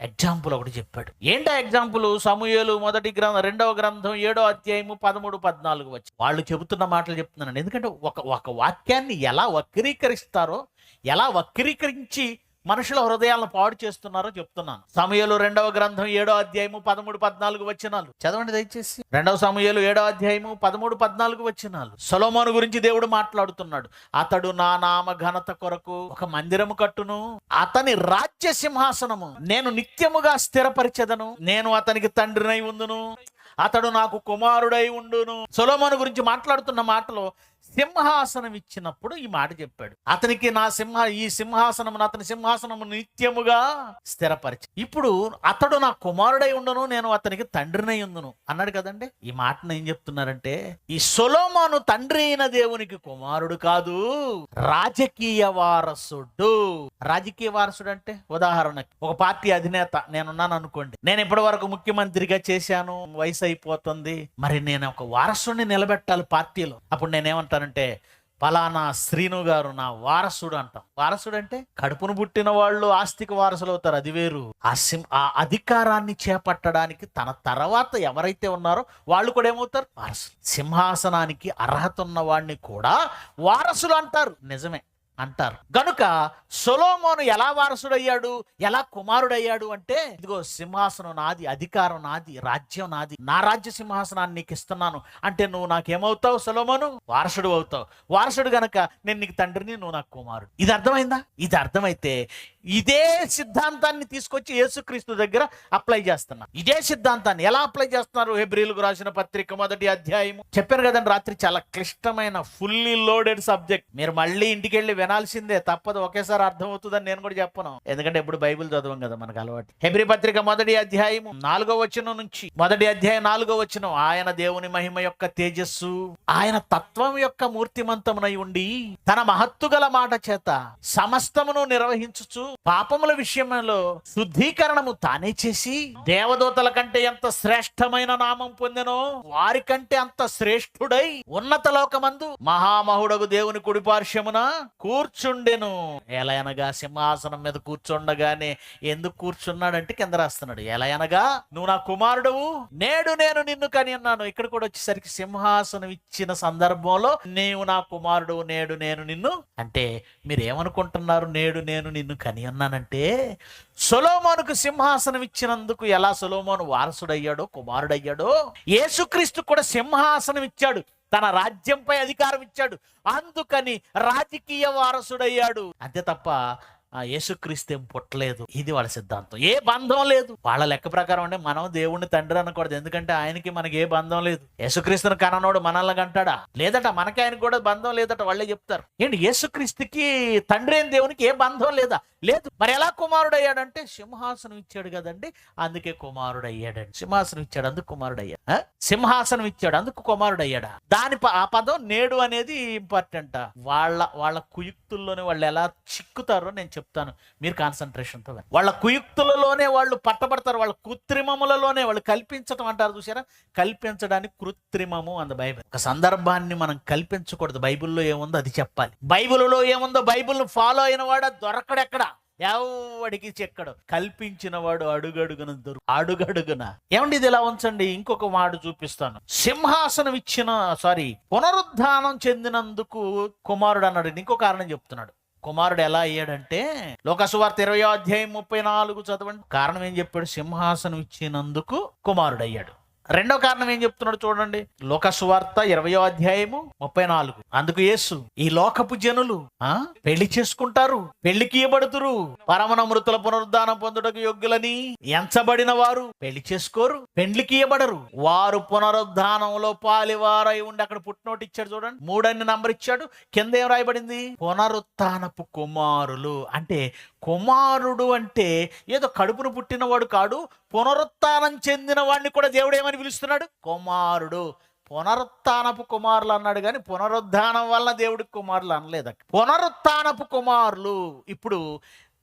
ఎగ్జాంపుల్ ఒకటి చెప్పాడు. ఏంటా ఎగ్జాంపుల్? సమూయేలు 2వ గ్రంథం 7వ అధ్యాయము 13-14 వచ్చి వాళ్ళు చెబుతున్న మాటలు చెప్తున్నాను. ఎందుకంటే ఒక వాక్యాన్ని ఎలా వక్రీకరిస్తారో, ఎలా వక్రీకరించి మనుషుల హృదయాలను పాడు చేస్తున్నారో చెప్తున్నాను. సమూయేలు 2వ గ్రంథం 7వ అధ్యాయము 13-14 వచనాలు చదవండి దయచేసి. 2వ సమూయేలు 7వ అధ్యాయము 13-14 వచనాలు. సొలొమోను గురించి దేవుడు మాట్లాడుతున్నాడు. అతడు నా నామ ఘనత కొరకు ఒక మందిరము కట్టును, అతని రాజ్య సింహాసనము నేను నిత్యముగా స్థిరపరిచెదను, నేను అతనికి తండ్రినై ఉందును. అతడు నాకు కుమారుడై ఉండును. సొలొమోను గురించి మాట్లాడుతున్న మాటలో సింహాసనం ఇచ్చినప్పుడు ఈ మాట చెప్పాడు. అతనికి ఈ సింహాసనము అతని సింహాసనము నిత్యముగా స్థిరపరిచి, ఇప్పుడు అతడు నా కుమారుడై ఉండును, నేను అతనికి తండ్రినై ఉండును అన్నాడు కదండి. ఈ మాటను ఏం చెప్తున్నారంటే, ఈ సొలొమోను తండ్రి అయిన దేవునికి కుమారుడు కాదు, రాజకీయ వారసుడు. రాజకీయ వారసుడు అంటే ఉదాహరణకి ఒక పార్టీ అధినేత నేనున్నాను అనుకోండి, నేను ఇప్పటి వరకు ముఖ్యమంత్రిగా చేశాను, వయసు అయిపోతుంది, మరి నేను ఒక వారసుడిని నిలబెట్టాలి పార్టీలో. అప్పుడు నేనేమంటానంటే, పలానా శ్రీను గారు నా వారసుడు అంటాం. వారసుడు అంటే కడుపును పుట్టిన వాళ్ళు ఆస్తికి వారసులు అవుతారు, అది వేరు. ఆ అధికారాన్ని చేపట్టడానికి తన తర్వాత ఎవరైతే ఉన్నారో వాళ్ళు కూడా ఏమవుతారు? వారసులు. సింహాసనానికి అర్హత ఉన్న వాడిని కూడా వారసులు అంటారు. నిజమే అంటారు. గనుక సొలొమోను ఎలా వారసుడయ్యాడు, ఎలా కుమారుడయ్యాడు అంటే, ఇదిగో సింహాసనం నాది, అధికారం నాది, రాజ్యం నాది, నా రాజ్య సింహాసనాన్ని నీకు ఇస్తున్నాను అంటే నువ్వు నాకేమవుతావు? సొలొమోను వారసుడు అవుతావు. వారసుడు గనక నేను నీకు తండ్రిని, నువ్వు నాకు కుమారుడు. ఇది అర్థమైందా? ఇది అర్థమైతే ఇదే సిద్ధాంతాన్ని తీసుకొచ్చి యేసుక్రీస్తు దగ్గర అప్లై చేస్తున్నారు. ఇదే సిద్ధాంతాన్ని ఎలా అప్లై చేస్తున్నారు? హెబ్రీయులకు రాసిన పత్రిక 1వ అధ్యాయము. చెప్పాను కదండి రాత్రి, చాలా క్లిష్టమైన ఫుల్లీ లోడెడ్ సబ్జెక్ట్. మీరు మళ్ళీ ఇంటికి వెళ్ళి వినాల్సిందే, తప్పదు. ఒకేసారి అర్థం అవుతుందని నేను కూడా చెప్పను, ఎందుకంటే ఎప్పుడు బైబిల్ చదవం కదా మనకు అలవాటు. హెబ్రీ పత్రిక 1వ అధ్యాయము 4వ వచనం నుంచి, 1వ అధ్యాయం 4వ వచనం, ఆయన దేవుని మహిమ యొక్క తేజస్సు, ఆయన తత్వం యొక్క మూర్తిమంతమునై ఉండి తన మహత్తు గల మాట చేత సమస్తమును నిర్వహించుచు పాపముల విషయంలో శుద్ధీకరణము తానే చేసి దేవదూతల కంటే ఎంత శ్రేష్టమైన నామం పొందెనో వారి కంటే అంత శ్రేష్ఠుడై ఉన్నత లోకమందు మహామహుడగు దేవుని కుడిపార్శ్వమున కూర్చుండెను. ఎలా అనగా సింహాసనం మీద కూర్చుండగానే ఎందుకు కూర్చున్నాడంటే కింద రాస్తున్నాడు, ఎలా అనగా నువ్వు నా కుమారుడవు, నేడు నేను నిన్ను కని అన్నాను. ఇక్కడ కూడా వచ్చేసరికి సింహాసనం ఇచ్చిన సందర్భంలో నీవు నా కుమారుడు, నేడు నేను నిన్ను అంటే మీరు ఏమనుకుంటున్నారు? నేడు నేను నిన్ను కని అన్నానంటే సొలొమోనుకు సింహాసనం ఇచ్చినందుకు ఎలా సొలొమోను వారసుడయ్యాడో, కుమారుడయ్యాడో, యేసుక్రీస్తు కూడా సింహాసనం ఇచ్చాడు, తన రాజ్యంపై అధికారం ఇచ్చాడు, అందుకని రాజకీయ వారసుడయ్యాడు. అంతే తప్ప యేసుక్రీస్తు ఏం పుట్టలేదు. ఇది వాళ్ళ సిద్ధాంతం. ఏ బంధం లేదు వాళ్ళ లెక్క ప్రకారం. అంటే మనం దేవుణ్ణి తండ్రి అనకూడదు, ఎందుకంటే ఆయనకి మనకి ఏ బంధం లేదు. యేసుక్రీస్తుని కననోడు మనల్ని కంటాడా? లేదట. మనకి ఆయనకి కూడా బంధం లేదట. వాళ్ళే చెప్తారు. ఏంటి యేసుక్రీస్తుకి తండ్రి అయిన దేవునికి ఏ బంధం లేదా? లేదు. మరి ఎలా కుమారుడు అయ్యాడంటే సింహాసనం ఇచ్చాడు కదండి, అందుకే కుమారుడు అయ్యాడండి. సింహాసనం ఇచ్చాడు అందుకు కుమారుడు అయ్యాడు. సింహాసనం ఇచ్చాడు అందుకు కుమారుడు అయ్యాడా? ఆ పదం నేడు అనేది ఇంపార్టెంట్. వాళ్ళ కుయుక్తుల్లోనే వాళ్ళు ఎలా చిక్కుతారో నేను చెప్తాను, మీరు కాన్సన్ట్రేషన్తో. వాళ్ళ కుయుక్తులలోనే వాళ్ళు పట్టబడతారు, వాళ్ళ కృత్రిమములలోనే వాళ్ళు కల్పించటం అంటారు చూసారా, కల్పించడానికి కృత్రిమము అంద బైబిల్. ఒక సందర్భాన్ని మనం కల్పించకూడదు. బైబిల్లో ఏముందో అది చెప్పాలి. బైబిల్లో ఏముందో బైబిల్ను ఫాలో అయిన వాడు దొరకడెక్కడ, ఎవడికి చెక్కడు. కల్పించిన వాడు అడుగడుగున అడుగడుగున. ఏమండి ఇది ఇలా ఉంచండి, ఇంకొక మాట చూపిస్తాను. సింహాసనం పునరుద్ధానం చెందినందుకు కుమారుడు అన్నాడు. ఇంకో కారణం చెప్తున్నాడు. కుమారుడు ఎలా అయ్యాడంటే లోక సువార్త 20వ అధ్యాయం 34 చదవండి. కారణం ఏం చెప్పాడు? సింహాసనం ఇచ్చినందుకు కుమారుడు అయ్యాడు. రెండో కారణం ఏం చెప్తున్నాడు చూడండి. లోక సువార్త 20వ అధ్యాయము 34. అందుకు యేసు, ఈ లోకపు జనులు పెళ్లి చేసుకుంటారు, పెళ్లికి ఇయ్యబడుతురు, పరమన మృతుల పునరుద్ధానం పొందుటకు యోగ్యులని ఎంచబడిన వారు పెళ్లి చేసుకోరు, పెళ్లికి ఇయ్యబడరు, వారు పునరుద్ధానంలో పాలివారై ఉండి. అక్కడ పుట్టినోటి ఇచ్చాడు చూడండి, 3 నంబర్ ఇచ్చాడు. కింద ఏం రాయబడింది? పునరుత్థానపు కుమారులు. అంటే కుమారుడు అంటే ఏదో కడుపును పుట్టినవాడు కాడు, పునరుత్థానం చెందిన వాడిని కూడా దేవుడు ఏమని పిలుస్తున్నాడు? కుమారుడు. పునరుత్థానపు కుమారులు అన్నాడు కానీ పునరుద్ధానం వల్ల దేవుడికి కుమారులు అనలేదు. పునరుత్థానపు కుమారులు. ఇప్పుడు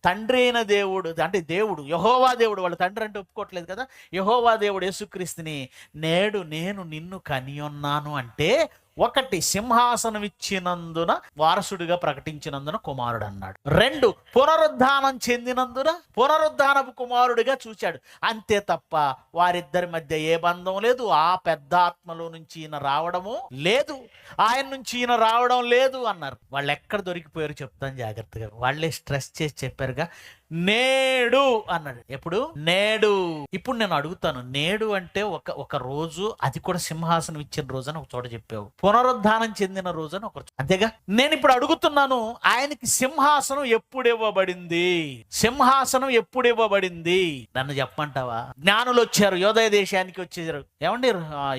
తండ్రి అయిన దేవుడు అంటే దేవుడు యెహోవా దేవుడు, వాళ్ళ తండ్రి అంటే ఒప్పుకోవట్లేదు కదా, యెహోవా దేవుడు యేసుక్రీస్తుని నేడు నేను నిన్ను కనియున్నాను అంటే, ఒకటి సింహాసనం ఇచ్చినందున వారసుడిగా ప్రకటించినందున కుమారుడు అన్నాడు. 2 పునరుద్ధానం చెందినందున పునరుద్ధానపు కుమారుడిగా చూశాడు. అంతే తప్ప వారిద్దరి మధ్య ఏ బంధం లేదు. ఆ పెద్ద ఆత్మలో నుంచి ఈయన రావడము లేదు, ఆయన నుంచి ఈయన రావడం లేదు అన్నారు. వాళ్ళు ఎక్కడ దొరికిపోయారు చెప్తాను జాగ్రత్తగా. వాళ్ళే స్ట్రెస్ చేసి చెప్పారుగా, నేడు అన్నాడు. ఎప్పుడు? నేడు. ఇప్పుడు నేను అడుగుతాను, నేడు అంటే ఒక రోజు, అది కూడా సింహాసనం ఇచ్చిన రోజు అని ఒక చోట చెప్పావు, పునరుద్ధానం చెందిన రోజు అని ఒక, అంతేగా? నేను ఇప్పుడు అడుగుతున్నాను, ఆయనకి సింహాసనం ఎప్పుడు ఇవ్వబడింది? సింహాసనం ఎప్పుడు ఇవ్వబడింది నన్ను చెప్పమంటావా? జ్ఞానులు వచ్చారు, యోదయ దేశానికి వచ్చారు, ఏమండి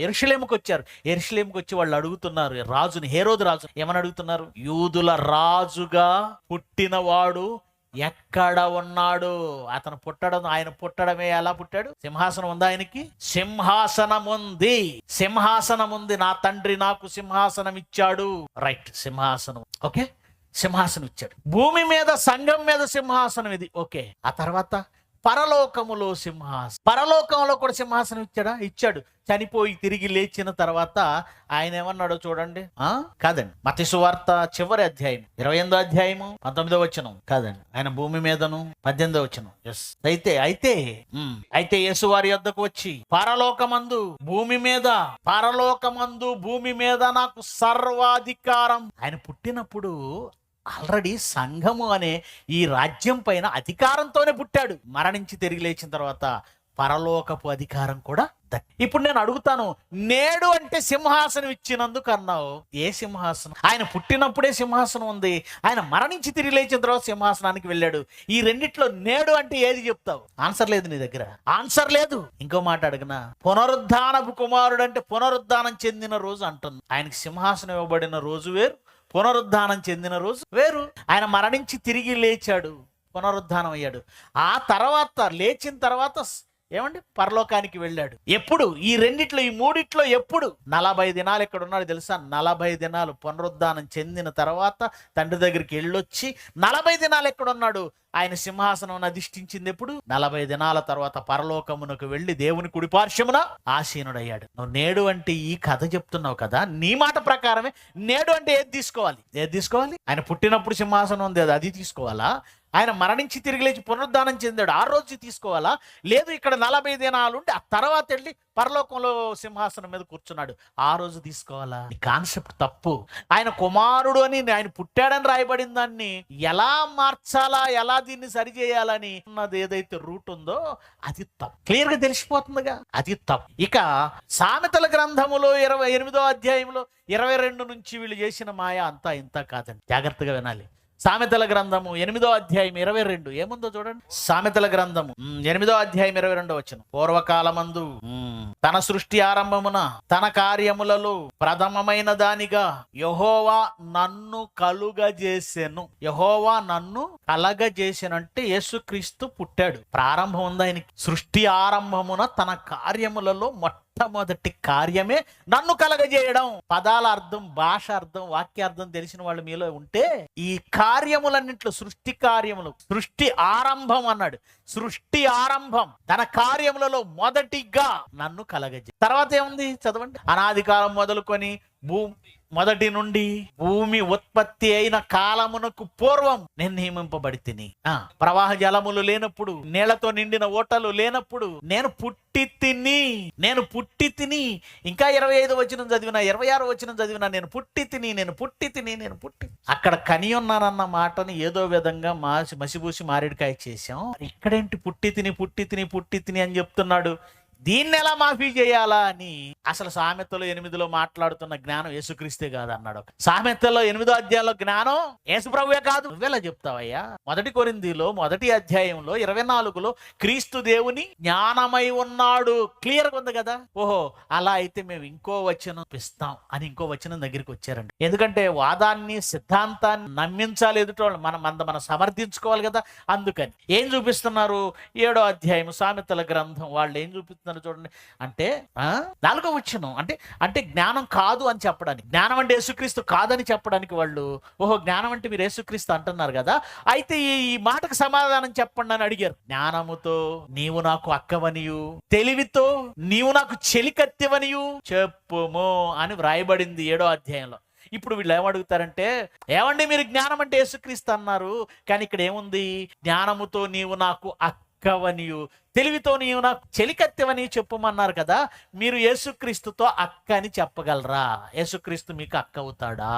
యెరూషలేముకి వచ్చారు. యెరూషలేముకి వచ్చి వాళ్ళు అడుగుతున్నారు రాజుని, హేరోదు రాజు. ఏమని అడుగుతున్నారు? యూదుల రాజుగా పుట్టినవాడు ఎక్కడ ఉన్నాడు? అతను పుట్టడం, ఆయన పుట్టడమే ఎలా పుట్టాడు? సింహాసనం ఉందా ఆయనకి? సింహాసనం ఉంది, సింహాసనం ఉంది. నా తండ్రి నాకు సింహాసనం ఇచ్చాడు. రైట్, సింహాసనం. ఓకే, సింహాసనం ఇచ్చాడు. భూమి మీద, సంఘం మీద సింహాసనం ఇది. ఓకే, ఆ తర్వాత పరలోకములో సింహాసనం, పరలోకంలో కూడా సింహాసనం ఇచ్చాడా? ఇచ్చాడు. చనిపోయి తిరిగి లేచిన తర్వాత ఆయన ఏమన్నాడో చూడండి. కాదండి, మత్తయి సువార్త చివరి అధ్యాయం 28వ అధ్యాయము 19వ వచనం. కాదండి, ఆయన భూమి మీదను 18వ వచనం. ఎస్, అయితే యేసు వారి యొద్దకు వచ్చి, పరలోకమందు భూమి మీద, పరలోకమందు భూమి మీద నాకు సర్వాధికారం. ఆయన పుట్టినప్పుడు ఆల్రెడీ సంఘము అనే ఈ రాజ్యం పైన అధికారంతోనే పుట్టాడు. మరణించి తిరిగి లేచిన తర్వాత పరలోకపు అధికారం కూడా. ఇప్పుడు నేను అడుగుతాను, నేడు అంటే సింహాసనం ఇచ్చినందుకు అన్నావు. ఏ సింహాసనం? ఆయన పుట్టినప్పుడే సింహాసనం ఉంది, ఆయన మరణించి తిరిగి లేచిన తర్వాత సింహాసనానికి వెళ్ళాడు. ఈ రెండిట్లో నేడు అంటే ఏది చెప్తావు? ఆన్సర్ లేదు నీ దగ్గర, ఆన్సర్ లేదు. ఇంకో మాట అడిగినా, పునరుద్ధానపు కుమారుడు అంటే పునరుద్ధానం చెందిన రోజు అంటుంది. ఆయనకి సింహాసనం ఇవ్వబడిన రోజు వేరు, పునరుద్ధానం చెందిన రోజు వేరు. ఆయన మరణించి తిరిగి లేచాడు, పునరుద్ధానం అయ్యాడు. ఆ తర్వాత లేచిన తర్వాత ఏమండి పరలోకానికి వెళ్ళాడు. ఎప్పుడు? ఈ రెండిట్లో, ఈ మూడిట్లో ఎప్పుడు? 40 దినాలు ఎక్కడ ఉన్నాడు తెలుసా? 40 దినాలు పునరుద్ధానం చెందిన తర్వాత తండ్రి దగ్గరికి వెళ్ళొచ్చి 40 దినాలు ఎక్కడున్నాడు? ఆయన సింహాసనం అధిష్ఠించింది ఎప్పుడు? 40 దినాల తర్వాత పరలోకమునకు వెళ్ళి దేవుని కుడిపార్శ్వమున ఆసీనుడయ్యాడు. నువ్వు నేడు అంటే ఈ కథ చెప్తున్నావు కదా, నీ మాట ప్రకారమే నేడు అంటే ఏది తీసుకోవాలి? ఏది తీసుకోవాలి? ఆయన పుట్టినప్పుడు సింహాసనం ఉంది, అది తీసుకోవాలా? ఆయన మరణించి తిరిగి లేచి పునరుద్ధానం చెందాడు, ఆ రోజు తీసుకోవాలా? లేదు, ఇక్కడ 40 దినాలు ఉండి ఆ తర్వాత వెళ్ళి పరలోకంలో సింహాసనం మీద కూర్చున్నాడు, ఆ రోజు తీసుకోవాలా? ఈ కాన్సెప్ట్ తప్పు. ఆయన కుమారుడు అని, ఆయన పుట్టాడని రాయబడిన దాన్ని ఎలా మార్చాలా, ఎలా దీన్ని సరిచేయాలని ఉన్నది ఏదైతే రూట్ ఉందో అది తప్పు. క్లియర్ గా తెలిసిపోతుందిగా, అది తప్పు. ఇక సామెతల గ్రంథములో 28వ అధ్యాయంలో 22 నుంచి వీళ్ళు చేసిన మాయ అంతా ఇంత కాదండి, జాగ్రత్తగా వినాలి. సామెతల గ్రంథము 8వ అధ్యాయం 22 ఏముందో చూడండి. సామెతల గ్రంథము 8వ అధ్యాయం 22వ వచనం. పూర్వకాలమందు తన సృష్టి ఆరంభమున తన కార్యములలో ప్రథమమైన దానిగా యెహోవా నన్ను కలుగజేసెను. యెహోవా నన్ను కలగజేసెను అంటే యేసుక్రీస్తు పుట్టాడు. ప్రారంభం ఉంది ఆయనకి. సృష్టి ఆరంభమున తన కార్యములలో మొట్టమొదటి కార్యమే నన్ను కలగజేయడం. పదాల అర్థం, భాష అర్థం, వాక్యార్థం తెలిసిన వాళ్ళు మీలో ఉంటే, ఈ కార్యములన్నింటిలో సృష్టి కార్యములు, సృష్టి ఆరంభం అన్నాడు. సృష్టి ఆరంభం, తన కార్యములలో మొదటిగా నన్ను కలగజే. తర్వాత ఏముంది చదవండి. అనాది కాలం మొదలుకొని మొదటి నుండి భూమి ఉత్పత్తి అయిన కాలమునకు పూర్వం నేను నియమింపబడి తిని, ప్రవాహ జలములు లేనప్పుడు, నీళ్లతో నిండిన ఓటలు లేనప్పుడు నేను పుట్టి తిని. ఇంకా 25వ వచనం చదివినా, 26వ వచనం చదివినా, నేను పుట్టి తిని. అక్కడ కని ఉన్నానన్న మాటని ఏదో విధంగా మసిబూసి మారేడుకాయ చేశాం. ఇక్కడేంటి పుట్టి తిని అని చెప్తున్నాడు? దీన్ని ఎలా మాఫీ చేయాలా అని అసలు సామెతలో 8లో మాట్లాడుతున్న జ్ఞానం యేసుక్రీస్తే కాదు అన్నాడు. సామెతలో 8వ అధ్యాయంలో జ్ఞానం యేసుప్రభువే కాదు. నువ్వెలా చెప్తావయ్యా? 1 కొరింథీలో 1వ అధ్యాయంలో 24లో క్రీస్తు దేవుని జ్ఞానమై ఉన్నాడు, క్లియర్ గా ఉంది కదా. ఓహో, అలా అయితే మేము ఇంకో వచనం ఇస్తాం అని ఇంకో వచనం దగ్గరికి వచ్చారండి. ఎందుకంటే వాదాన్ని, సిద్ధాంతాన్ని నమ్మించాలి ఎదుటోళ్ళు, మనం సమర్థించుకోవాలి కదా. అందుకని ఏం చూపిస్తున్నారు? 7వ అధ్యాయం సామెతల గ్రంథం వాళ్ళు ఏం చూపిస్తున్నారు చూడండి. అంటే 4వ వచనం అంటే జ్ఞానం కాదు అని చెప్పడానికి, జ్ఞానం అంటే యేసుక్రీస్తు కాదని చెప్పడానికి వాళ్ళు, ఓహో జ్ఞానం అంటే మీరు యేసుక్రీస్తు అంటున్నారు కదా, అయితే ఈ మాటకు సమాధానం చెప్పండి అని అడిగారు. జ్ఞానముతో నీవు నాకు అక్కవనియు, తెలివితో నీవు నాకు చెలికత్తెవనియు చెప్పుము అని వ్రాయబడింది 7వ అధ్యాయంలో. ఇప్పుడు వీళ్ళు ఏమడుగుతారంటే, ఏమండి మీరు జ్ఞానం అంటే యేసుక్రీస్తు అన్నారు, కానీ ఇక్కడ ఏముంది? జ్ఞానముతో నీవు నాకు అక్కవనియు, తెలివితో నీవు నాకు చెలికత్తెవని చెప్పుమన్నారు కదా, మీరు యేసుక్రీస్తుతో అక్క అని చెప్పగలరా? యేసుక్రీస్తు మీకు అక్క అవుతాడా?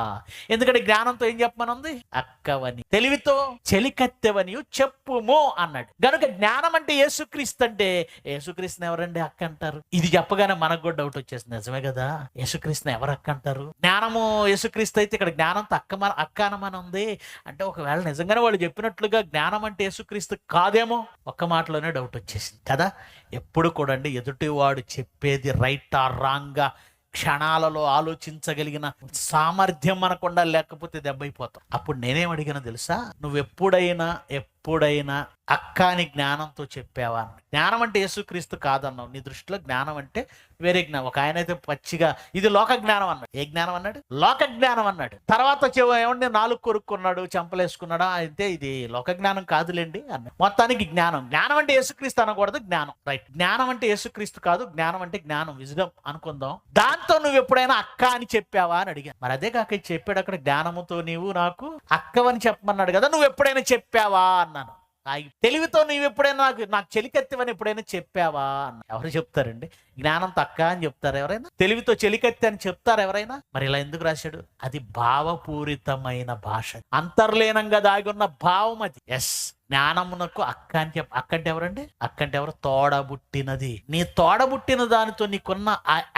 ఎందుకంటే జ్ఞానంతో ఏం చెప్పమనుంది? అక్కవని. తెలివితో చెలికత్తెవని చెప్పుము అన్నాడు. గనుక జ్ఞానం అంటే యేసుక్రీస్తు అంటే, యేసుక్రీస్తుని ఎవరండి అక్క అంటారు? ఇది చెప్పగానే మనకు కూడా డౌట్ వచ్చేసింది. నిజమే కదా, యేసుక్రీస్తుని ఎవరు అక్క అంటారు? జ్ఞానము యేసుక్రీస్తు అయితే ఇక్కడ జ్ఞానంతో అక్క అనమని ఉంది అంటే, ఒకవేళ నిజంగానే వాళ్ళు చెప్పినట్లుగా జ్ఞానం అంటే యేసుక్రీస్తు కాదేమో? ఒక్క మాటలోనే డౌట్ వచ్చేసింది కదా. ఎప్పుడు కూడా అండి ఎదుటివాడు చెప్పేది రైట్ ఆర్ రాంగ్ గా క్షణాలలో ఆలోచించగలిగిన సామర్థ్యం మనకుండా లేకపోతే దెబ్బైపోతాం. అప్పుడు నేనేం అడిగినా తెలుసా, నువ్వెప్పుడైనా అక్క అని జ్ఞానంతో చెప్పావా? జ్ఞానం అంటే యేసుక్రీస్తు కాదన్నావు. నీ దృష్టిలో జ్ఞానం అంటే వేరే జ్ఞానం. ఒక ఆయన అయితే పచ్చిగా ఇది లోక జ్ఞానం అన్నాడు. ఏ జ్ఞానం అన్నాడు? లోక జ్ఞానం అన్నాడు. తర్వాత ఏమంటే నాలుగు కొరుక్కున్నాడు, చంపలేసుకున్నాడా, అయితే ఇది లోక జ్ఞానం కాదులేండి అన్నాడు. మొత్తానికి జ్ఞానం అంటే యేసుక్రీస్తు అనకూడదు. జ్ఞానం రైట్. జ్ఞానం అంటే యేసుక్రీస్తు కాదు, జ్ఞానం అంటే జ్ఞానం, విజ్డమ్ అనుకుందాం. దాంతో నువ్వు ఎప్పుడైనా అక్క అని చెప్పావా అని అడిగాను. మరి అదే కాక చెప్పాడు అక్కడ, జ్ఞానముతో నీవు నాకు అక్కవని చెప్పమన్నాడు కదా, నువ్వు ఎప్పుడైనా చెప్పావా అన్నాను. తెలివితో నీవు ఎప్పుడైనా నాకు చెలికత్తెవని ఎప్పుడైనా చెప్పావా అన్న. ఎవరు చెప్తారండి? జ్ఞానంతో అక్క అని చెప్తారు ఎవరైనా? తెలివితో చెలికత్తె అని చెప్తారు ఎవరైనా? మరి ఇలా ఎందుకు రాశాడు? అది భావపూరితమైన భాష, అంతర్లీనంగా దాగి ఉన్న భావం అది. ఎస్, జ్ఞానమునకు అక్క అని అక్క అంటే ఎవరండి? అక్క అంటే ఎవరు? తోడబుట్టినది. నీ తోడబుట్టిన దానితో నీకున్న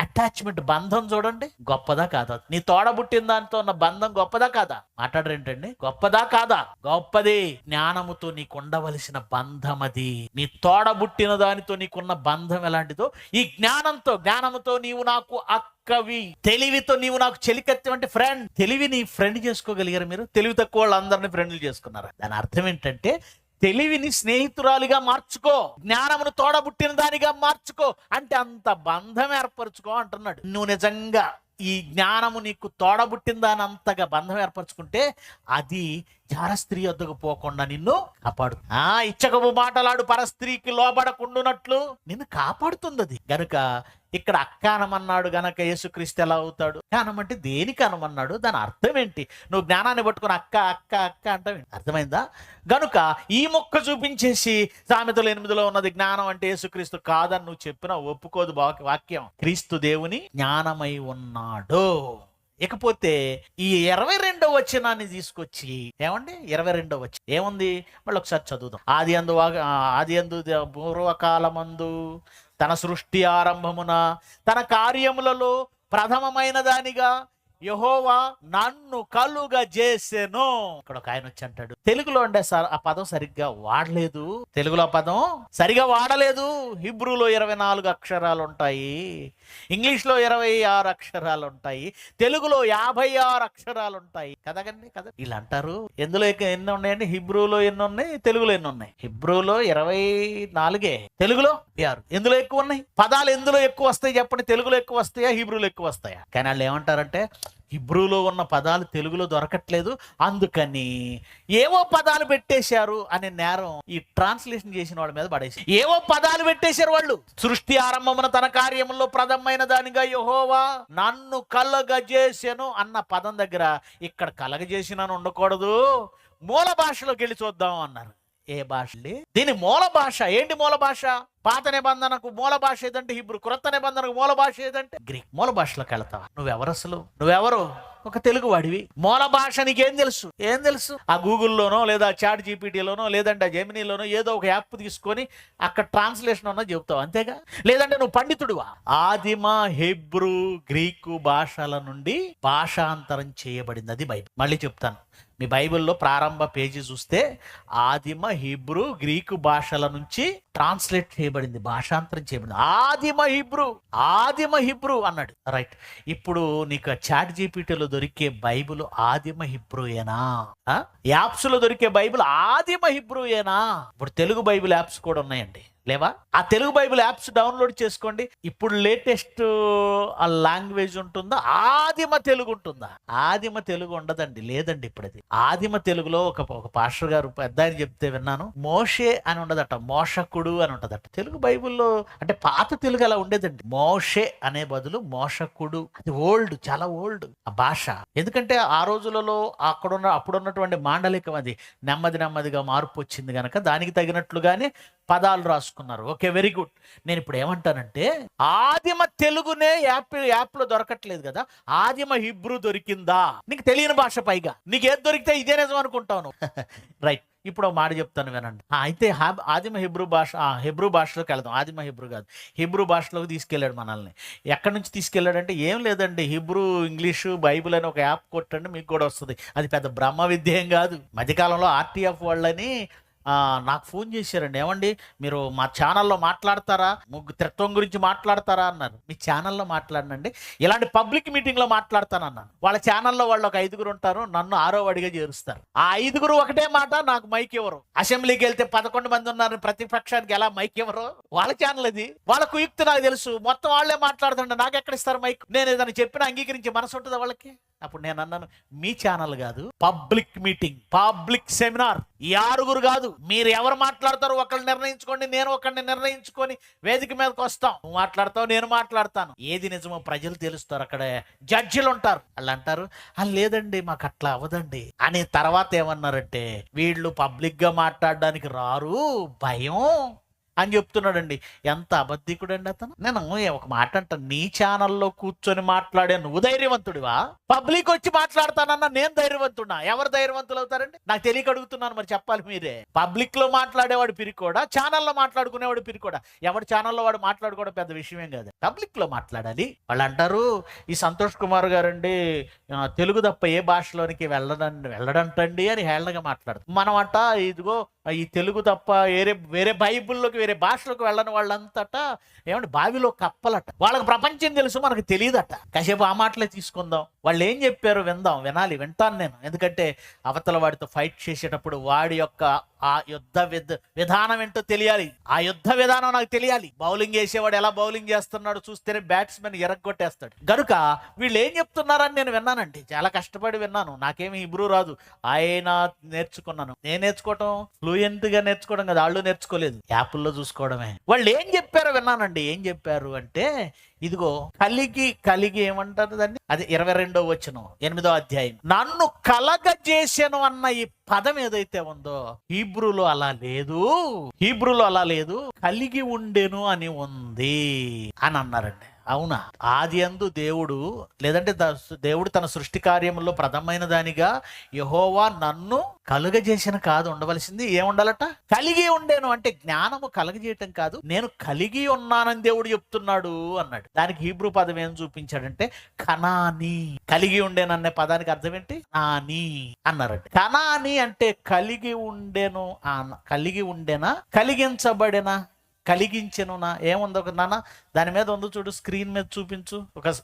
అటాచ్మెంట్, బంధం చూడండి, గొప్పదా కాదా? నీ తోడబుట్టిన దానితో ఉన్న బంధం గొప్పదా కాదా? మాట్లాడరేంటండి? గొప్పదా కాదా? గొప్పది. జ్ఞానముతో నీకు ఉండవలసిన బంధం అది. నీ తోడబుట్టిన దానితో నీకున్న బంధం ఎలాంటిదో ఈ జ్ఞానముతో నీవు నాకు అక్కవి. తెలివితో నీవు నాకు చెలికత్తె అంటే ఫ్రెండ్. తెలివిని ఫ్రెండ్ చేసుకోగలిగారు మీరు? తెలివి తక్కువ వాళ్ళందరినీ ఫ్రెండ్లు చేసుకున్నారా? దాని అర్థం ఏంటంటే, తెలివిని స్నేహితురాలిగా మార్చుకో, జ్ఞానమును తోడబుట్టిన దానిగా మార్చుకో, అంటే అంత బంధం ఏర్పరచుకో అంటున్నాడు. నువ్వు నిజంగా ఈ జ్ఞానము నీకు తోడబుట్టిన దాని అంతగా బంధం ఏర్పరచుకుంటే అది జార స్త్రీ వద్దకు పోకుండా నిన్ను కాపాడు. ఇచ్చకపు మాటలాడు పరస్త్రీకి లోబడకుండునట్లు నిన్ను కాపాడుతుంది అది. గనుక ఇక్కడ అక్క అనమన్నాడు గనక యేసుక్రీస్తు ఎలా అవుతాడు? అనమంటే దేనికి అనమన్నాడు? దాని అర్థం ఏంటి? నువ్వు జ్ఞానాన్ని పట్టుకుని అక్క అక్క అక్క అంటావు, అర్థమైందా? గనుక ఈ మొక్క చూపించేసి సామెతలు 8లో ఉన్నది జ్ఞానం అంటే యేసుక్రీస్తు కాదని నువ్వు చెప్పినా ఒప్పుకోదు వాక్యం. క్రీస్తు దేవుని జ్ఞానమై ఉన్నాడు. ఇకపోతే ఈ 22వ వచనాన్ని తీసుకొచ్చి ఏమండి, 22వ వచనం ఏముంది? మళ్ళీ ఒకసారి చదువుదాం. ఆది యందు పూర్వకాలమందు తన సృష్టి ఆరంభమున తన కార్యములలో ప్రథమమైన దానిగా యెహోవా నన్ను కలుగజేసెను. ఇక్కడ ఒక ఆయన వచ్చి అంటాడు, తెలుగులో అంటే ఆ పదం సరిగ్గా వాడలేదు, తెలుగులో పదం సరిగా వాడలేదు. హిబ్రూలో 24 అక్షరాలు ఉంటాయి, ఇంగ్లీష్లో 26 అక్షరాలు ఉంటాయి, తెలుగులో 56 అక్షరాలు ఉంటాయి కదండి కదా. వీళ్ళు అంటారు ఎందులో ఎన్ని ఉన్నాయండి? హిబ్రూలో ఎన్ని ఉన్నాయి, తెలుగులో ఎన్ని ఉన్నాయి? హిబ్రూలో 24, తెలుగులో 6. ఎందులో ఎక్కువ ఉన్నాయి? పదాలు ఎందులో ఎక్కువ వస్తాయి చెప్పండి? తెలుగులో ఎక్కువ వస్తాయా, హిబ్రూలో ఎక్కువ వస్తాయా? కానీ వాళ్ళు ఏమంటారంటే, హిబ్రూలో ఉన్న పదాలు తెలుగులో దొరకట్లేదు, అందుకని ఏవో పదాలు పెట్టేశారు అనే నేరం ఈ ట్రాన్స్లేషన్ చేసిన వాళ్ళ మీద పడేసి, ఏవో పదాలు పెట్టేశారు వాళ్ళు. సృష్టి ఆరంభమున తన కార్యములో ప్రథమమైన దానిగా యెహోవా నన్ను కలగజేసెను అన్న పదం దగ్గర ఇక్కడ కలగజేసినని ఉండకూడదు, మూల భాషలోకి వెళ్ళి చూద్దాం అన్నారు. ఏ భాష? దీని మూల భాష ఏంటి? మూల భాష పాత నిబంధనకు మూల భాష ఏదంటే హిబ్రూ, క్రొత్త నిబంధనకు మూల భాష ఏదంటే గ్రీక్. మూల భాషలోకి వెళ్తావా? నువ్వెవరు అసలు? నువ్వెవరు? ఒక తెలుగు వాడివి. మూల భాష నీకేం తెలుసు? ఏం తెలుసు? ఆ గూగుల్లోనో లేదా చాట్ జీపీటీలోనో లేదంటే ఆ జెమినీలోనో ఏదో ఒక యాప్ తీసుకొని అక్కడ ట్రాన్స్లేషన్ అన్నా చెబుతావు, అంతేగా? లేదంటే నువ్వు పండితుడివా? ఆదిమ హెబ్రూ గ్రీకు భాషల నుండి భాషాంతరం చేయబడింది అది బైబిల్. మళ్ళీ చెప్తాను, మీ బైబిల్లో ప్రారంభ పేజీ చూస్తే ఆదిమ హిబ్రూ గ్రీకు భాషల నుంచి ట్రాన్స్లేట్ చేయబడింది, భాషాంతరం చేయబడింది. ఆదిమ హిబ్రూ అన్నాడు. రైట్. ఇప్పుడు నీకు చాట్ జీపీటీలో దొరికే బైబిల్ ఆదిమ హిబ్రూయేనా? యాప్స్ లో దొరికే బైబిల్ ఆదిమ హిబ్రూయేనా? ఇప్పుడు తెలుగు బైబిల్ యాప్స్ కూడా ఉన్నాయండి, లేవా? ఆ తెలుగు బైబిల్ యాప్స్ డౌన్లోడ్ చేసుకోండి. ఇప్పుడు లేటెస్ట్ ఆ లాంగ్వేజ్ ఉంటుందా? ఆదిమ తెలుగు ఉంటుందా? ఆదిమ తెలుగు ఉండదండి, లేదండి. ఇప్పుడు అది ఆదిమ తెలుగులో ఒక పాస్టర్ గారు పెద్ద ఆయన చెప్తే విన్నాను, మోషే అని ఉండదట, మోషకుడు మోషకుడు అని ఉంటదట. తెలుగు బైబిల్లో అంటే పాత తెలుగు అలా ఉండేదండి. మోషే అనే బదులు మోషకుడు. అది ఓల్డ్, చాలా ఓల్డ్ ఆ భాష. ఎందుకంటే ఆ రోజులలో అప్పుడున్నటువంటి మాండలికం అది నెమ్మదిగా మార్పు వచ్చింది కనుక దానికి తగినట్లుగానే పదాలు రాసుకున్నారు. Okay, very good. నేను ఇప్పుడు ఏమంటానంటే ఆదిమ తెలుగునే యాప్లో దొరకట్లేదు కదా, ఆదిమ హిబ్రూ దొరికిందా? నీకు తెలియని భాష, పైగా నీకు ఏది దొరికితే ఇదే నిజం అనుకుంటాను. రైట్, ఇప్పుడు ఒక మాట చెప్తాను వినండి. అయితే ఆదిమ హిబ్రూ భాషలోకి వెళ్దాం. ఆదిమ హిబ్రూ కాదు, హిబ్రూ భాషలోకి తీసుకెళ్ళాడు మనల్ని. ఎక్కడి నుంచి తీసుకెళ్ళాడంటే ఏం లేదండి, హిబ్రూ, ఇంగ్లీషు, బైబిల్ అని ఒక యాప్ కొట్టండి మీకు కూడా వస్తుంది. అది పెద్ద బ్రహ్మ విద్య ఏం కాదు. మధ్యకాలంలో ఆర్టీఎఫ్ వాళ్ళని నాకు ఫోన్ చేశారండి. ఏమండి మీరు మా ఛానల్లో మాట్లాడతారా, త్రిత్వం గురించి మాట్లాడతారా అన్నారు. మీ ఛానల్లో మాట్లాడనండి, ఇలాంటి పబ్లిక్ మీటింగ్లో మాట్లాడతానన్నాను. వాళ్ళ ఛానల్లో వాళ్ళు ఒక 5 ఉంటారు, నన్ను 6వ వాడిగా చేరుస్తారు. ఆ 5 ఒకటే మాట, నాకు మైక్ ఇవ్వరు. అసెంబ్లీకి వెళ్తే 11 మంది ఉన్నారు, ప్రతిపక్షానికి ఎలా మైక్ ఇవ్వరు? వాళ్ళ ఛానల్ అది, వాళ్ళ కుయుక్తి నాకు తెలుసు. మొత్తం వాళ్ళే మాట్లాడుతుంటే నాకు ఎక్కడ ఇస్తారు మైక్? నేను ఏదైనా చెప్పినా అంగీకరించే మనసు ఉంటుందా వాళ్ళకి? అప్పుడు నేను అన్నాను, మీ ఛానల్ కాదు, పబ్లిక్ మీటింగ్, పబ్లిక్ సెమినార్. ఈ 6 కాదు, మీరు ఎవరు మాట్లాడతారో ఒకళ్ళు నిర్ణయించుకోండి, నేను ఒకరిని నిర్ణయించుకొని వేదిక మీదకి వస్తాం. నువ్వు మాట్లాడతావు, నేను మాట్లాడతాను. ఏది నిజమో ప్రజలు తెలుస్తారు. అక్కడ జడ్జిలు ఉంటారు. వాళ్ళు అంటారు, లేదండి మాకు అట్లా అవ్వదండి అని. తర్వాత ఏమన్నారంటే, వీళ్ళు పబ్లిక్ గా మాట్లాడడానికి రారు, భయం అని చెప్తున్నాడండి. ఎంత అబద్ధికుడండి అతను. నేను ఒక మాట అంటాను, నీ ఛానల్లో కూర్చొని మాట్లాడే నువ్వు ధైర్యవంతుడివా? పబ్లిక్ వచ్చి మాట్లాడతానన్నా నేను ధైర్యవంతుడా? ఎవరు ధైర్యవంతులు అవుతారండి? నాకు తెలియక అడుగుతున్నాను, మరి చెప్పాలి మీరే. పబ్లిక్ లో మాట్లాడేవాడు పిరికోడా, ఛానల్లో మాట్లాడుకునేవాడు పిరికోడా? ఎవరి ఛానల్లో వాడు మాట్లాడుకోవడం పెద్ద విషయమేం కాదు, పబ్లిక్ లో మాట్లాడాలి. వాళ్ళు అంటారు, ఈ సంతోష్ కుమార్ గారండి తెలుగు తప్ప ఏ భాషలోనికి వెళ్ళడంటండి అని హేళనగా మాట్లాడుతారు. మనం అంట ఇదిగో ఈ తెలుగు తప్ప వేరే బైబిల్లోకి, వేరే భాషలోకి వెళ్ళని వాళ్ళంతటా ఏమంటే బావిలో కప్పలట. వాళ్ళకి ప్రపంచం తెలుసు, మనకు తెలియదట. కాసేపు ఆ మాటలే తీసుకుందాం. వాళ్ళు ఏం చెప్పారో వింటాను నేను. ఎందుకంటే అవతల వాడితో ఫైట్ చేసేటప్పుడు వాడి యొక్క ఆ యుద్ధ విధానం ఏంటో తెలియాలి. ఆ యుద్ధ విధానం నాకు తెలియాలి. బౌలింగ్ వేసేవాడు ఎలా బౌలింగ్ చేస్తున్నాడు చూస్తేనే బ్యాట్స్మెన్ ఎరగొట్టేస్తాడు. గనుక వీళ్ళు ఏం చెప్తున్నారని నేను విన్నానండి, చాలా కష్టపడి విన్నాను. నాకేమి హిబ్రూ రాదు, ఆయన నేర్చుకున్నాను. నేను నేర్చుకోవటం ఫ్లూయెంట్ గా నేర్చుకోవడం కదా, వాళ్ళు నేర్చుకోలేదు, యాప్ల్లో చూసుకోవడమే. వాళ్ళు ఏం చెప్పారో విన్నానండి. ఏం చెప్పారు అంటే, ఇదిగో కలిగి ఏమంటారు దాన్ని, అది 22వ వచనం 8వ అధ్యాయం. నన్ను కలగజేసెను అన్న ఈ పదం ఏదైతే ఉందో హీబ్రూలో అలా లేదు, కలిగి ఉండెను అని ఉంది అని అన్నారండి. అవునా? ఆది యందు దేవుడు, లేదంటే దేవుడు తన సృష్టి కార్యములో ప్రథమైన దానిగా యెహోవా నన్ను కలుగజేసిన కాదు ఉండవలసింది, ఏముండాలట? కలిగి ఉండేను. అంటే జ్ఞానము కలుగజేయటం కాదు, నేను కలిగి ఉన్నానని దేవుడు చెప్తున్నాడు అన్నాడు. దానికి హీబ్రూ పదం ఏం చూపించాడంటే కనానీ. కలిగి ఉండేననే పదానికి అర్థం ఏంటి? కనానీ అన్నారండి. కనానీ అంటే కలిగి ఉండేనా, కలిగించబడినా, కలిగించెను. ఏముంది ఒక నాన్న దాని మీద ఉందో చూడు, స్క్రీన్ మీద చూపించు.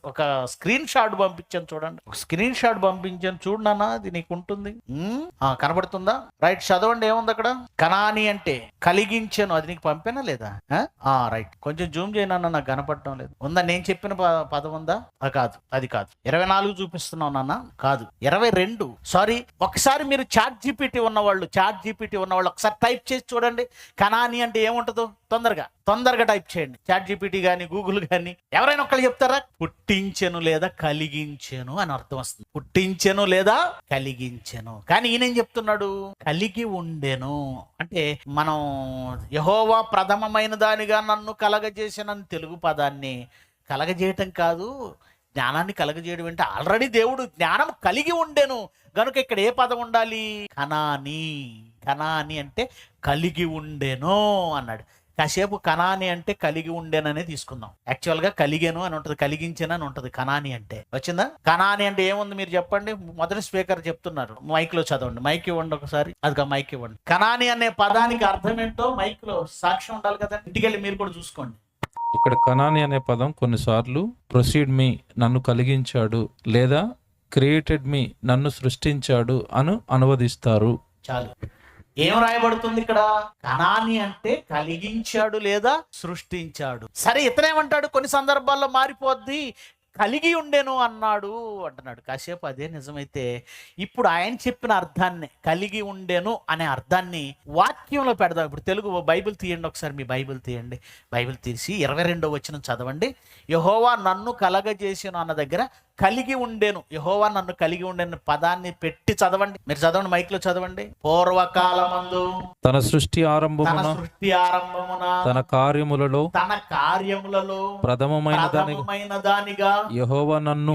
ఒక స్క్రీన్ షాట్ పంపించాను చూడండి, ఒక స్క్రీన్ షాట్ పంపించాను చూడు నాన్న, అది నీకు ఉంటుంది. కనబడుతుందా? రైట్, చదవండి ఏముంది అక్కడ. కనాని అంటే కలిగించెను, అది నీకు పంపినా లేదా? రైట్, కొంచెం జూమ్ చేయనన్నా, నాకు కనపడటం లేదు. ఉందా? నేను చెప్పిన పదం ఉందా? అది కాదు. 24 చూపిస్తున్నావు నాన్న, కాదు 22. సారీ, ఒకసారి మీరు చాట్ జీపీటీ ఉన్నవాళ్ళు ఒకసారి టైప్ చేసి చూడండి. కనాని అంటే ఏముంటుందో తొందరగా టైప్ చేయండి. చాట్ జీపీటీ కానీ గూగుల్ కానీ ఎవరైనా ఒకళ్ళు చెప్తారా? పుట్టించెను లేదా కలిగించెను అని అర్థం వస్తుంది. పుట్టించెను లేదా కలిగించెను. కానీ ఈయనేం చెప్తున్నాడు? కలిగి ఉండెను. అంటే మనం యెహోవా ప్రథమమైన దానిగా నన్ను కలగజేసినని తెలుగు పదాన్ని కలగజేయటం కాదు, జ్ఞానాన్ని కలగజేయడం అంటే ఆల్రెడీ దేవుడు జ్ఞానం కలిగి ఉండెను గనుక ఇక్కడ ఏ పదం ఉండాలి? కనాని అంటే కలిగి ఉండెను అన్నాడు. కాసేపు కనాని అంటే కలిగి ఉండేననే తీసుకుందాం. యాక్చువల్ గా కలిగేను అని ఉంటుంది, కలిగించెను అని ఉంటుంది. కనాని అంటే వచ్చిందా? కనాని అంటే ఏముంది మీరు చెప్పండి. మొదటి స్పీకర్ చెప్తున్నారు, మైక్ లో చదవండి. మైక్ ఇవ్వండి ఒకసారి, అది మైక్ ఇవ్వండి. కనాని అనే పదానికి అర్థం ఏంటో మైక్ లో సాక్ష్యం ఉండాలి కదా, ఇంటికెళ్ళి మీరు కూడా చూసుకోండి. ఇక్కడ కనాని అనే పదం కొన్నిసార్లు ప్రొసీడ్ మీ, నన్ను కలిగించాడు, లేదా క్రియేటెడ్ మీ, నన్ను సృష్టించాడు అని అనువదిస్తారు. చాలు. ఏం రాయబడుతుంది ఇక్కడ? కనాని అంటే కలిగించాడు లేదా సృష్టించాడు. సరే, ఇతనేమంటాడు? కొన్ని సందర్భాల్లో మారిపోద్ది, కలిగి ఉండెను అన్నాడు అంటున్నాడు. కాసేపు అదే నిజమైతే ఇప్పుడు ఆయన చెప్పిన అర్థాన్ని, కలిగి ఉండెను అనే అర్థాన్ని వాక్యంలో పెడదాం. ఇప్పుడు తెలుగు బైబిల్ తీయండి, ఒకసారి మీ బైబిల్ తీయండి. బైబిల్ తీసి 22వ వచనం చదవండి. యెహోవా నన్ను కలగజేసెను అన్న దగ్గర కలిగి ఉండేను, యెహోవా నన్ను కలిగి ఉండేను పదాన్ని పెట్టి చదవండి. మీరు చదవండి, మైక్ లో చదవండి. పూర్వకాలమందు తన సృష్టి ఆరంభమున తన కార్యములలో ప్రథమమైన దానిగా యెహోవా నన్ను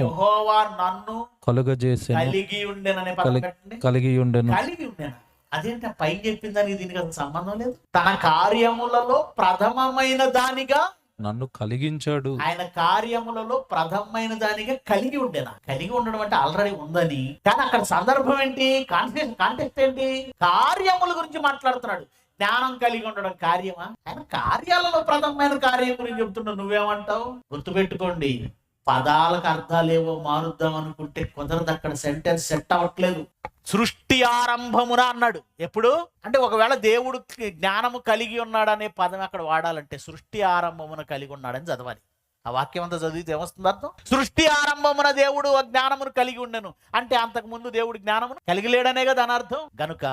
కలుగజేసెను. కలిగి ఉండేననే పదం పెట్టండి. కలిగి ఉండెను. కలిగి ఉండేను అదేంటి పై చెప్పిందని దీనికి అసలు సంబంధం లేదు. తన కార్యములలో ప్రథమమైన దానిగా నన్ను కలిగించాడు. ఆయన కార్యములలో ప్రథమమైన దానిగా కలిగి ఉండేనా. కలిగి ఉండడం అంటే ఆల్రెడీ ఉందని, కానీ అక్కడ సందర్భం ఏంటి, కాంటెక్స్ట్ ఏంటి, కార్యముల గురించి మాట్లాడుతున్నాడు. జ్ఞానం కలిగి ఉండడం కార్యమా? ఆయన కార్యాలలో ప్రథమమైన కార్యం గురించి చెప్తున్నాడు. నువ్వేమంటావు? గుర్తుపెట్టుకోండి, పదాలకు అర్థాలేవో మారుద్దాం అనుకుంటే కుదరదు. అక్కడ సెంటెన్స్ సెట్ అవ్వట్లేదు. సృష్టి ఆరంభమున అన్నాడు. ఎప్పుడు అంటే ఒకవేళ దేవుడు జ్ఞానము కలిగి ఉన్నాడు అనే పదం అక్కడ వాడాలంటే సృష్టి ఆరంభమున కలిగి ఉన్నాడని చదవాలి. ఆ వాక్యం అంతా చదివితే ఏమొస్తుంది అర్థం? సృష్టి ఆరంభమున దేవుడు జ్ఞానమును కలిగి ఉండెను అంటే అంతకు ముందు దేవుడు జ్ఞానమును కలిగి లేడనే కదా అని అర్థం. గనుక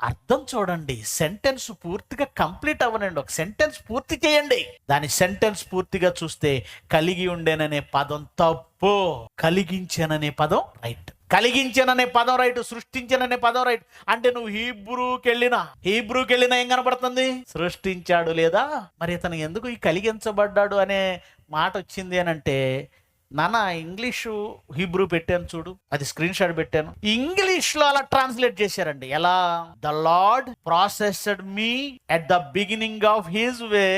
అర్థం చూడండి, సెంటెన్స్ పూర్తిగా కంప్లీట్ అవ్వనండి. ఒక సెంటెన్స్ పూర్తి చేయండి, దాని సెంటెన్స్ పూర్తిగా చూస్తే కలిగి ఉండేననే పదం తప్పు, కలిగించాననే పదం రైట్. కలిగించాననే పదం రైట్, సృష్టించాననే పదం రైట్. అంటే నువ్వు హీబ్రూకి వెళ్ళినా ఏం కనబడుతుంది? సృష్టించాడు. లేదా మరి ఇతను ఎందుకు ఈ కలిగించబడ్డాడు అనే మాట వచ్చింది అని అంటే, నాన్న ఇంగ్లీషు హీబ్రూ పెట్టాను చూడు, అది స్క్రీన్ షాట్ పెట్టాను. ఇంగ్లీష్ లో అలా ట్రాన్స్లేట్ చేశారండి. ఎలా? The lord processed me at the beginning of his way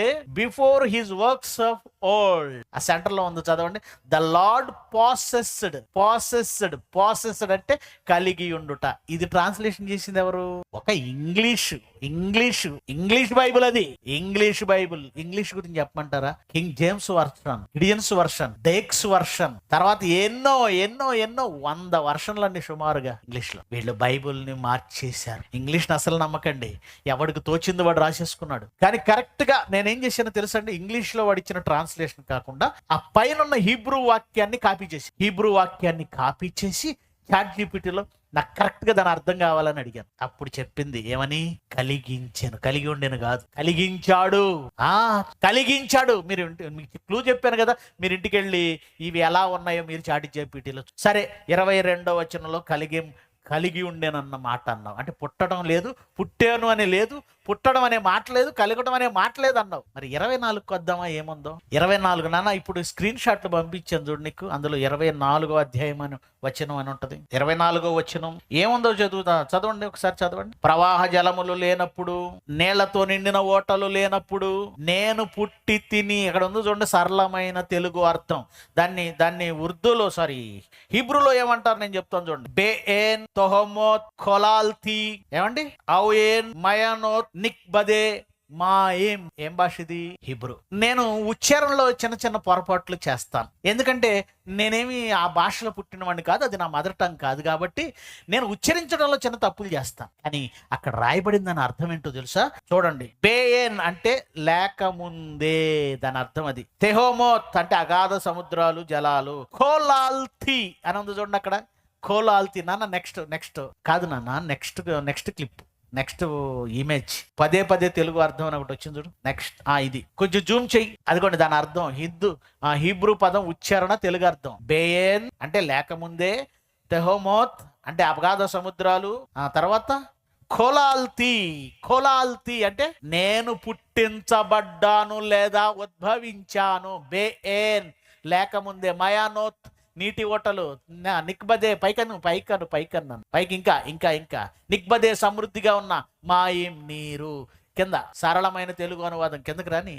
before his works of old. ఆ సెంటర్ లో ఉంది, చదవండి. ద లార్డ్ పాసెస్డ్ అంటే కలిగి ఉండుట. ఇది ట్రాన్స్లేషన్ చేసింది ఎవరు? ఒక ఇంగ్లీష్ బైబిల్. అది ఇంగ్లీష్ బైబిల్. ఇంగ్లీష్ గురించి చెప్పమంటారా? King James version, Gideons version, Dake's version, తర్వాత ఎన్నో 100 వర్షన్లన్నీ సుమారుగా ఇంగ్లీష్ లో. వీళ్ళు బైబిల్ ని మార్చేశారు. ఇంగ్లీష్ ని అసలు నమ్మకండి, ఎవడికి తోచింది వాడు రాసేసుకున్నాడు. కానీ కరెక్ట్ గా నేనేం చేశానో తెలుసండి, ఇంగ్లీష్ లో వాడు ఇచ్చిన ట్రాన్స్లేషన్ కాకుండా ఆ పైన హీబ్రూ వాక్యాన్ని కాపీ చేసి చాట్ జీపీటీలో నాకు కరెక్ట్ గా దాని అర్థం కావాలని అడిగాను. అప్పుడు చెప్పింది ఏమని? కలిగించాను. కలిగి ఉండేను కాదు, కలిగించాడు. కలిగించాడు. మీరు మీకు క్లూ చెప్పాను కదా, మీరు ఇంటికి వెళ్ళి ఇవి ఎలా ఉన్నాయో మీరు చాట్ జీపీటీలో. సరే, 22వ వచనంలో కలిగి ఉండేనన్న మాట అన్నావు అంటే పుట్టడం లేదు, పుట్టాను అని లేదు, పుట్టడం అనే మాట లేదు, కలగడం అనే మాట లేదు అన్నావు. మరి 24కు వద్దామా? ఏముందో 24. నాన్న ఇప్పుడు స్క్రీన్ షాట్లు పంపించాను చూడు నీకు, అందులో 24వ అధ్యాయం అని వచనం అని ఉంటది. 24వ వచనం ఏముందో చదవండి ఒకసారి చదవండి. ప్రవాహ జలములు లేనప్పుడు, నీళ్లతో నిండిన ఓటలు లేనప్పుడు నేను పుట్టి తిని. ఇక్కడ ఉంది చూడండి సరళమైన తెలుగు అర్థం. దాన్ని ఉర్దూలో హీబ్రూలో ఏమంటారు నేను చెప్తాను చూడండి. బేఎన్ తొహమోత్ ఖొలాల్తి, ఏమండి? ఔయేన్ మయానోత్ నిక్బదే మా ఏం భాష ఇది? హిబ్రూ. నేను ఉచ్చారణలో చిన్న పొరపాట్లు చేస్తాను, ఎందుకంటే నేనేమి ఆ భాషలో పుట్టినవాడిని కాదు, అది నా మదర్ టంగ్ కాదు. కాబట్టి నేను ఉచ్చరించడంలో చిన్న తప్పులు చేస్తాను. కానీ అక్కడ రాయబడిందని అర్థం ఏంటో తెలుసా? చూడండి. బేయన్ అంటే లేకముందే, దాని అర్థం అది. తెహోమోత్ అంటే అగాధ సముద్రాలు, జలాలు. ఖోలాల్తి అని ఉంది చూడండి అక్కడ, ఖోలాల్తి. నాన్న నెక్స్ట్ కాదు నాన్న, నెక్స్ట్ క్లిప్, నెక్స్ట్ ఇమేజ్. పదే తెలుగు అర్థం అని ఒకటి వచ్చింది చూడు. నెక్స్ట్ ఇది కొంచెం జూమ్ చెయ్యి. అదిగోండి దాని అర్థం హీబ్రూ పదం ఉచ్చారణ, తెలుగు అర్థం. బేయన్ అంటే లేకముందే, తెహోమోత్ అంటే అగాధ సముద్రాలు, తర్వాత ఖోలాల్తి అంటే నేను పుట్టించబడ్డాను లేదా ఉద్భవించాను. బేయన్ లేకముందే, మయానోత్ నీటి ఓటలు, నిక్బదే పైకను పైకి ఇంకా నిక్బదే సమృద్ధిగా ఉన్న, మాయం నీరు. కింద సరళమైన తెలుగు అనువాదం కిందకి రాని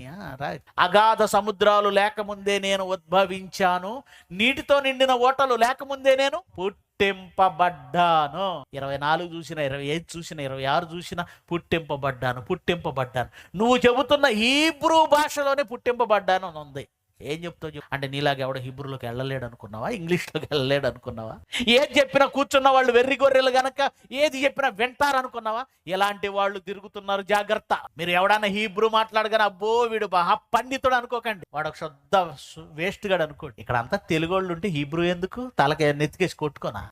అగాధ సముద్రాలు లేకముందే నేను ఉద్భవించాను, నీటితో నిండిన ఓటలు లేకముందే నేను పుట్టింపబడ్డాను. 24 చూసిన, 25 చూసిన, 26 చూసిన పుట్టింపబడ్డాను. నువ్వు చెబుతున్న హీబ్రూ భాషలోనే పుట్టింపబడ్డాను అని ఉంది. ఏం చెప్తావు చెప్పు అంటే నీలాగా ఎవడో హిబ్రూలోకి వెళ్ళలేడు అనుకున్నావా, ఇంగ్లీష్లోకి వెళ్ళలేడు అనుకున్నావా, ఏది చెప్పినా కూర్చున్న వాళ్ళు వెర్రి గొర్రెలు గనక ఏది చెప్పినా వింటారనుకున్నావా? ఇలాంటి వాళ్ళు తిరుగుతున్నారు, జాగ్రత్త. మీరు ఎవడన్నా హీబ్రూ మాట్లాడగానే అబ్బో వీడు మహా పండితుడు అనుకోకండి, వాడు ఒక శుద్ధ వేస్ట్ గాడు అనుకోండి. ఇక్కడ అంతా తెలుగు వాళ్ళు ఉంటే హీబ్రూ ఎందుకు తలకి నెత్తికేసి కొట్టుకోనా?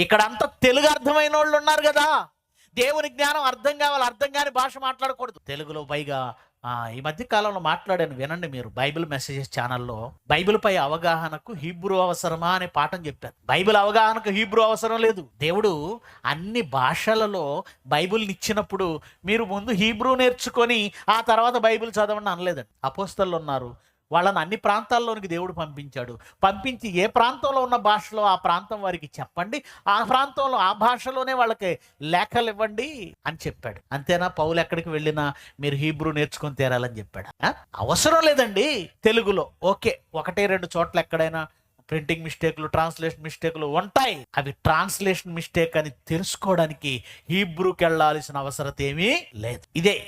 ఇక్కడ అంతా తెలుగు అర్థమైన వాళ్ళు ఉన్నారు కదా, దేవుని జ్ఞానం అర్థం కావాలి, అర్థం కాని భాష మాట్లాడకూడదు. తెలుగులో పైగా ఈ మధ్య కాలంలో మాట్లాడాను, వినండి మీరు. బైబిల్ మెసేజెస్ ఛానల్లో బైబిల్ పై అవగాహనకు హీబ్రూ అవసరమా అనే పాఠం చెప్పాను. బైబిల్ అవగాహనకు హీబ్రూ అవసరం లేదు. దేవుడు అన్ని భాషలలో బైబిల్ని ఇచ్చినప్పుడు మీరు ముందు హీబ్రూ నేర్చుకొని ఆ తర్వాత బైబిల్ చదవండి అనలేదండి. అపోస్తలులు ఉన్నారు, వాళ్ళని అన్ని ప్రాంతాల్లోనికి దేవుడు పంపించి ఏ ప్రాంతంలో ఉన్న భాషలో ఆ ప్రాంతం వారికి చెప్పండి, ఆ ప్రాంతంలో ఆ భాషలోనే వాళ్ళకి లేఖలు ఇవ్వండి అని చెప్పాడు. అంతేనా? పౌలు ఎక్కడికి వెళ్ళినా మీరు హీబ్రూ నేర్చుకొని తీరాలని చెప్పాడు. అవసరం లేదండి. తెలుగులో ఓకే, 1-2 చోట్ల ఎక్కడైనా ప్రింటింగ్ మిస్టేక్లు, ట్రాన్స్లేషన్ మిస్టేక్లు ఉంటాయి. అవి ట్రాన్స్లేషన్ మిస్టేక్ అని తెలుసుకోవడానికి హీబ్రూకి వెళ్ళాల్సిన అవసరం ఏమీ లేదు.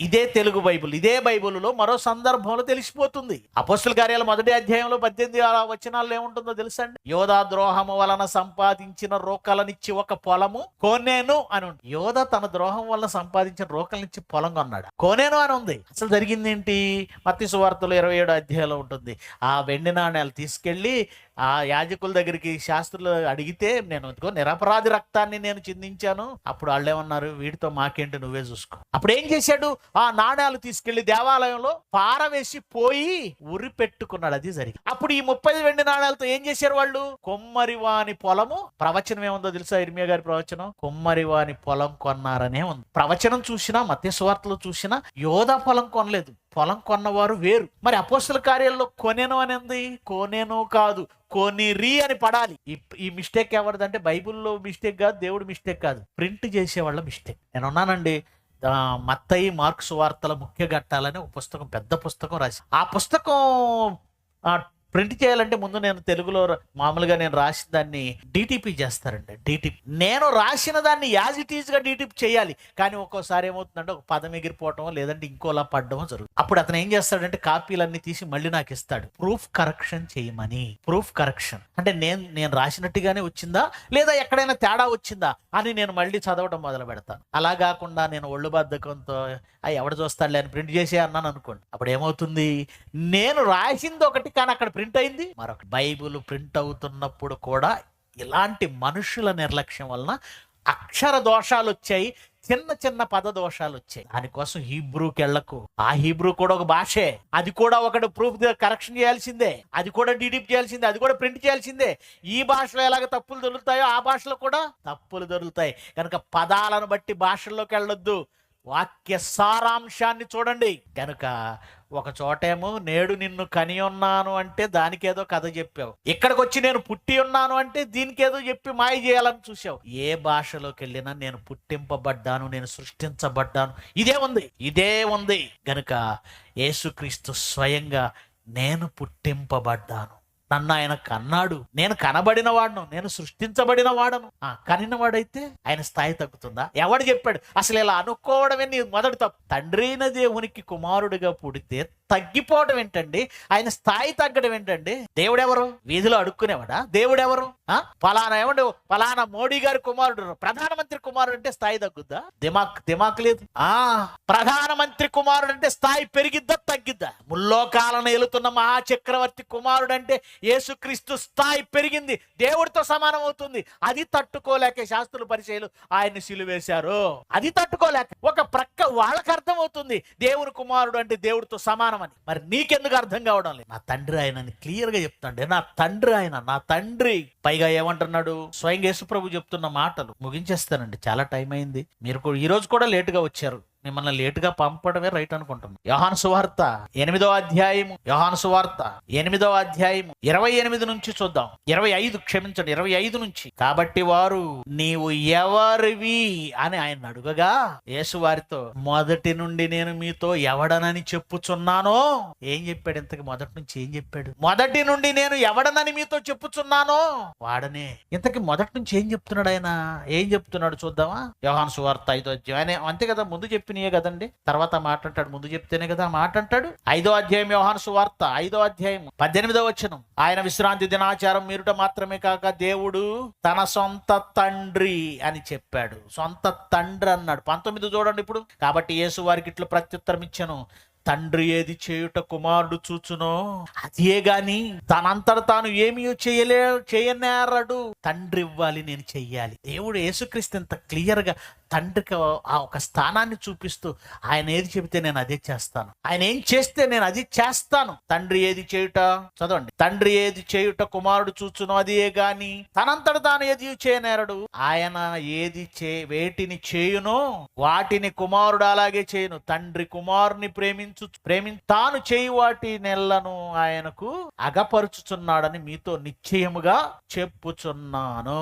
ఇదే తెలుగు బైబిల్. ఇదే బైబిల్లో మరో సందర్భంలో తెలిసిపోతుంది. అపోస్తల కార్యాల 1వ అధ్యాయంలో 18 వచనాల్లో ఏముంటుందో తెలుసండి? యోధా ద్రోహము వలన సంపాదించిన రోకలనిచ్చి ఒక పొలము కోనేను అని ఉంది. యోధ తన ద్రోహం వలన సంపాదించిన రోకలనిచ్చి పొలం కొన్నాడు, కోనేను అని ఉంది. అసలు జరిగింది ఏంటి? మత్తయి సువార్తలో 27వ అధ్యాయంలో ఉంటుంది. ఆ వెండి నాణేలు తీసుకెళ్లి ఆ యాజకుల దగ్గరికి శాస్త్రులు అడిగితే, నేను నిరపరాధి రక్తాన్ని నేను చిందించాను. అప్పుడు వాళ్ళు ఏమన్నారు? వీటితో మాకేంటి, నువ్వే చూసుకో. అప్పుడు ఏం చేశాడు? ఆ నాణ్యాలు తీసుకెళ్లి దేవాలయంలో పారవేసి పోయి ఉరి పెట్టుకున్నాడు. అది జరిగింది. అప్పుడు ఈ 30 వెండి నాణ్యాలతో ఏం చేశారు వాళ్ళు? కొమ్మరివాని పొలము, ప్రవచనం ఏముందో తెలుసా? ఇర్మియా గారి ప్రవచనం, కొమ్మరివాని పొలం కొన్నారనే ఉంది. ప్రవచనం చూసినా, మత్తయి సువార్తలో చూసినా యోధా పొలం కొనలేదు, పొలం కొన్నవారు వేరు. మరి అపోస్తల కార్యాల్లో కొనేను అని ఉంది, కోనేను కాదు, కోనిరి అని పడాలి. ఈ మిస్టేక్ ఎవరిదంటే బైబిల్లో మిస్టేక్ కాదు, దేవుడు మిస్టేక్ కాదు, ప్రింట్ చేసేవాళ్ళ మిస్టేక్. నేను ఉన్నానండి, మత్తయి మార్కు సువార్తల ముఖ్య ఘట్టాలని ఒక పుస్తకం, పెద్ద పుస్తకం రాసి, ఆ పుస్తకం ప్రింట్ చేయాలంటే ముందు నేను తెలుగులో మామూలుగా నేను రాసిన దాన్ని డీటీపీ చేస్తారండి. డీటీపీ నేను రాసిన దాన్ని యాజ్ ఇట్ ఈజ్ గా డీటీపీ చేయాలి. కానీ ఒక్కోసారి ఏమవుతుందంటే ఒక పదం ఎగిరిపోవటం లేదంటే ఇంకోలా పడ్డమో జరుగుతుంది. అప్పుడు అతను ఏం చేస్తాడంటే కాపీలన్నీ తీసి మళ్ళీ నాకు ఇస్తాడు, ప్రూఫ్ కరెక్షన్ చేయమని. ప్రూఫ్ కరెక్షన్ అంటే నేను రాసినట్టుగానే వచ్చిందా లేదా ఎక్కడైనా తేడా వచ్చిందా అని నేను మళ్ళీ చదవడం మొదలు పెడతాను. అలా కాకుండా నేను ఒళ్ళు బద్ధకంతో ఎవడు చూస్తాడులే అని ప్రింట్ చేసే అన్నాను అనుకోండి, అప్పుడు ఏమవుతుంది? నేను రాసింది ఒకటి కానీ అక్కడ ప్రింట్ అయింది మరొక. బైబిల్ ప్రింట్ అవుతున్నప్పుడు కూడా ఇలాంటి మనుషుల నిర్లక్ష్యం వలన అక్షర దోషాలు వచ్చాయి, చిన్న చిన్న పద దోషాలు వచ్చాయి. దానికోసం హీబ్రూకి వెళ్ళకు. ఆ హీబ్రూ కూడా ఒక భాషే, అది కూడా ఒకటి ప్రూఫ్ కరెక్షన్ చేయాల్సిందే, అది కూడా డీడీప్ చేయాల్సిందే, అది కూడా ప్రింట్ చేయాల్సిందే. ఈ భాషలో ఎలాగ తప్పులు దొరుకుతాయో ఆ భాషలో కూడా తప్పులు దొరుకుతాయి. కనుక పదాలను బట్టి భాషల్లోకి వెళ్ళొద్దు, వాక్య సారాంశాన్ని చూడండి. కనుక ఒక చోటేమో నేడు నిన్ను కని ఉన్నాను అంటే దానికేదో కథ చెప్పావు, ఇక్కడికి వచ్చి నేను పుట్టి ఉన్నాను అంటే దీనికేదో చెప్పి మాయ చేయాలని చూసావు. ఏ భాషలోకి వెళ్ళినా నేను పుట్టింపబడ్డాను, నేను సృష్టించబడ్డాను, ఇదే ఉంది. గనుక యేసుక్రీస్తు స్వయంగా నేను పుట్టింపబడ్డాను, నన్ను ఆయన కన్నాడు, నేను కనబడిన వాడును, నేను సృష్టించబడిన వాడను. కనినవాడైతే ఆయన స్థాయి తగ్గుతుందా? ఎవడు చెప్పాడు? అసలు ఇలా అనుకోవడమే నీ మొదటి తప్పు. తండ్రి అయిన దేవునికి కుమారుడిగా పుడితే తగ్గిపోవడం ఏంటండి? ఆయన స్థాయి తగ్గడం ఏంటండి? దేవుడెవరు? వీధిలో అడుక్కునేవాడా? దేవుడెవరు? పలానా మోడీ గారి కుమారుడు, ప్రధానమంత్రి కుమారుడు అంటే స్థాయి తగ్గుద్దా? దిమాక్ లేదు. ప్రధానమంత్రి కుమారుడు అంటే స్థాయి పెరిగిద్దా తగ్గిద్దా? ముల్లోకాలను ఏలుతున్న మహాచక్రవర్తి కుమారుడు అంటే యేసుక్రీస్తు స్థాయి పెరిగింది, దేవుడితో సమానం అవుతుంది. అది తట్టుకోలేక శాస్త్రులు పరిచయులు ఆయన్ని సిలువేశారు. అది తట్టుకోలేక ఒక ప్రక్క వాళ్ళకి అర్థం అవుతుంది దేవుని కుమారుడు అంటే దేవుడితో సమానం అని. మరి నీకెందుకు అర్థం కావడం లేదు? నా తండ్రి ఆయన క్లియర్ గా చెప్తాండే, నా తండ్రి ఆయన, నా తండ్రి. పైగా ఏమంటున్నాడు? స్వయంగా యేసు ప్రభు చెప్తున్న మాటలు. ముగించేస్తానండి, చాలా టైం అయింది. మీరు ఈ రోజు కూడా లేటుగా వచ్చారు, మిమ్మల్ని లేటుగా పంపడమే రైట్ అనుకుంటున్నాను. యోహాను సువార్త 8వ అధ్యాయము, యోహాను సువార్త 8వ అధ్యాయము 28 నుంచి చూద్దాం. 25 నుంచి. కాబట్టి వారు నీవు ఎవరివి అని ఆయన అడుగగా యేసు వారితో, మొదటి నుండి నేను మీతో ఎవడనని చెప్పుచున్నానో. ఏం చెప్పాడు ఇంతకు? మొదటి నుంచి ఏం చెప్పాడు? మొదటి నుండి నేను ఎవడనని మీతో చెప్పుచున్నానో వాడనే. ఇంతకి మొదటి నుంచి ఏం చెప్తున్నాడు ఆయన? ఏం చెప్తున్నాడు చూద్దామా? యోహాను సువార్త 5వ అధ్యాయం. అంతే కదా, ముందు చెప్పిన చెప్పినయే కదండి. తర్వాత మాట అంటాడు, ముందు చెప్తేనే కదా మాట అంటాడు. 5వ అధ్యాయం యోహాను సువార్త 5వ అధ్యాయం 18వ వచనం, ఆయన విశ్రాంతి దినాచారం మీరుట మాత్రమే కాక దేవుడు తన సొంత తండ్రి అని చెప్పాడు. సొంత తండ్రి అన్నాడు. 19 చూడండి ఇప్పుడు. కాబట్టి యేసు వారికి ఇట్లా ప్రత్యుత్తరం ఇచ్చెను, తండ్రి ఏది చేయుట కుమారుడు చూచునో అదే గాని తనంతట తాను ఏమీ చేయనేరడు. తండ్రి ఇవ్వాలి, నేను చెయ్యాలి. దేవుడు యేసుక్రీస్తు ఇంత క్లియర్ గా తండ్రికి ఆ ఒక స్థానాన్ని చూపిస్తూ ఆయన ఏది చెబితే నేను అదే చేస్తాను, ఆయన ఏం చేస్తే నేను అది చేస్తాను. తండ్రి ఏది చేయుట, చదవండి, తండ్రి ఏది చేయుట కుమారుడు చూచునో అదే గాని తనంతట తాను ఏది చేయనేరడు. ఆయన ఏది వేటిని చేయునో వాటిని కుమారుడు అలాగే చేయును. తండ్రి కుమారుని తాను చేయి వాటి నెలను ఆయనకు అగపరుచుచున్నాడని మీతో నిశ్చయముగా చెప్పుచున్నాను.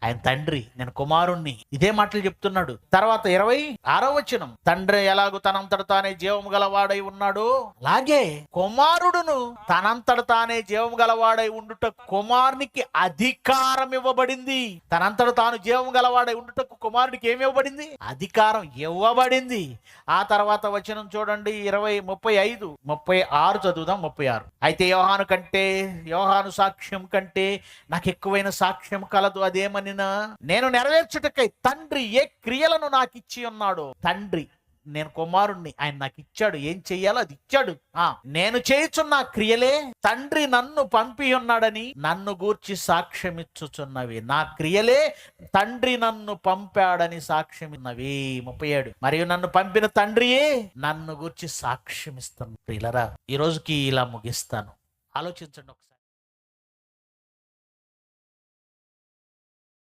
ఆయన తండ్రి, నేను కుమారుణ్ణి. ఇదే మాటలు చెప్తున్నాడు. తర్వాత 26వ వచనం, తండ్రి ఎలాగూ తనంతట తానే జీవము గలవాడై ఉన్నాడు, అలాగే కుమారుడును తనంతట తానే జీవము గలవాడై ఉండుట కుమారునికి అధికారం ఇవ్వబడింది. తనంతట తాను జీవము గలవాడై ఉండుటకు కుమారుడికి ఏమి ఇవ్వబడింది? అధికారం ఇవ్వబడింది. ఆ తర్వాత వచనం చూడండి, 36 చదువుదాం. 36, అయితే యోహాను సాక్ష్యం కంటే నాకు ఎక్కువైన సాక్ష్యం కలదు. అదేమనినా, నేను నెరవేర్చుటకై తండ్రి ఏ క్రియలను నాకు ఇచ్చి ఉన్నాడు. తండ్రి, నేను కుమారుణ్ణి, ఆయన నాకు ఇచ్చాడు, ఏం చెయ్యాలో అది ఇచ్చాడు. నేను చేయుచున్న క్రియలే తండ్రి నన్ను పంపి ఉన్నాడని నన్ను గూర్చి సాక్ష్యమిచ్చుచున్నవి. నా క్రియలే తండ్రి నన్ను పంపాడని సాక్ష్యమిన్నవి. 37, మరియు నన్ను పంపిన తండ్రియే నన్ను గూర్చి సాక్ష్యమిస్తున్న. ప్రియులరా, ఈ రోజుకి ఇలా ముగిస్తాను. ఆలోచించండి ఒకసారి.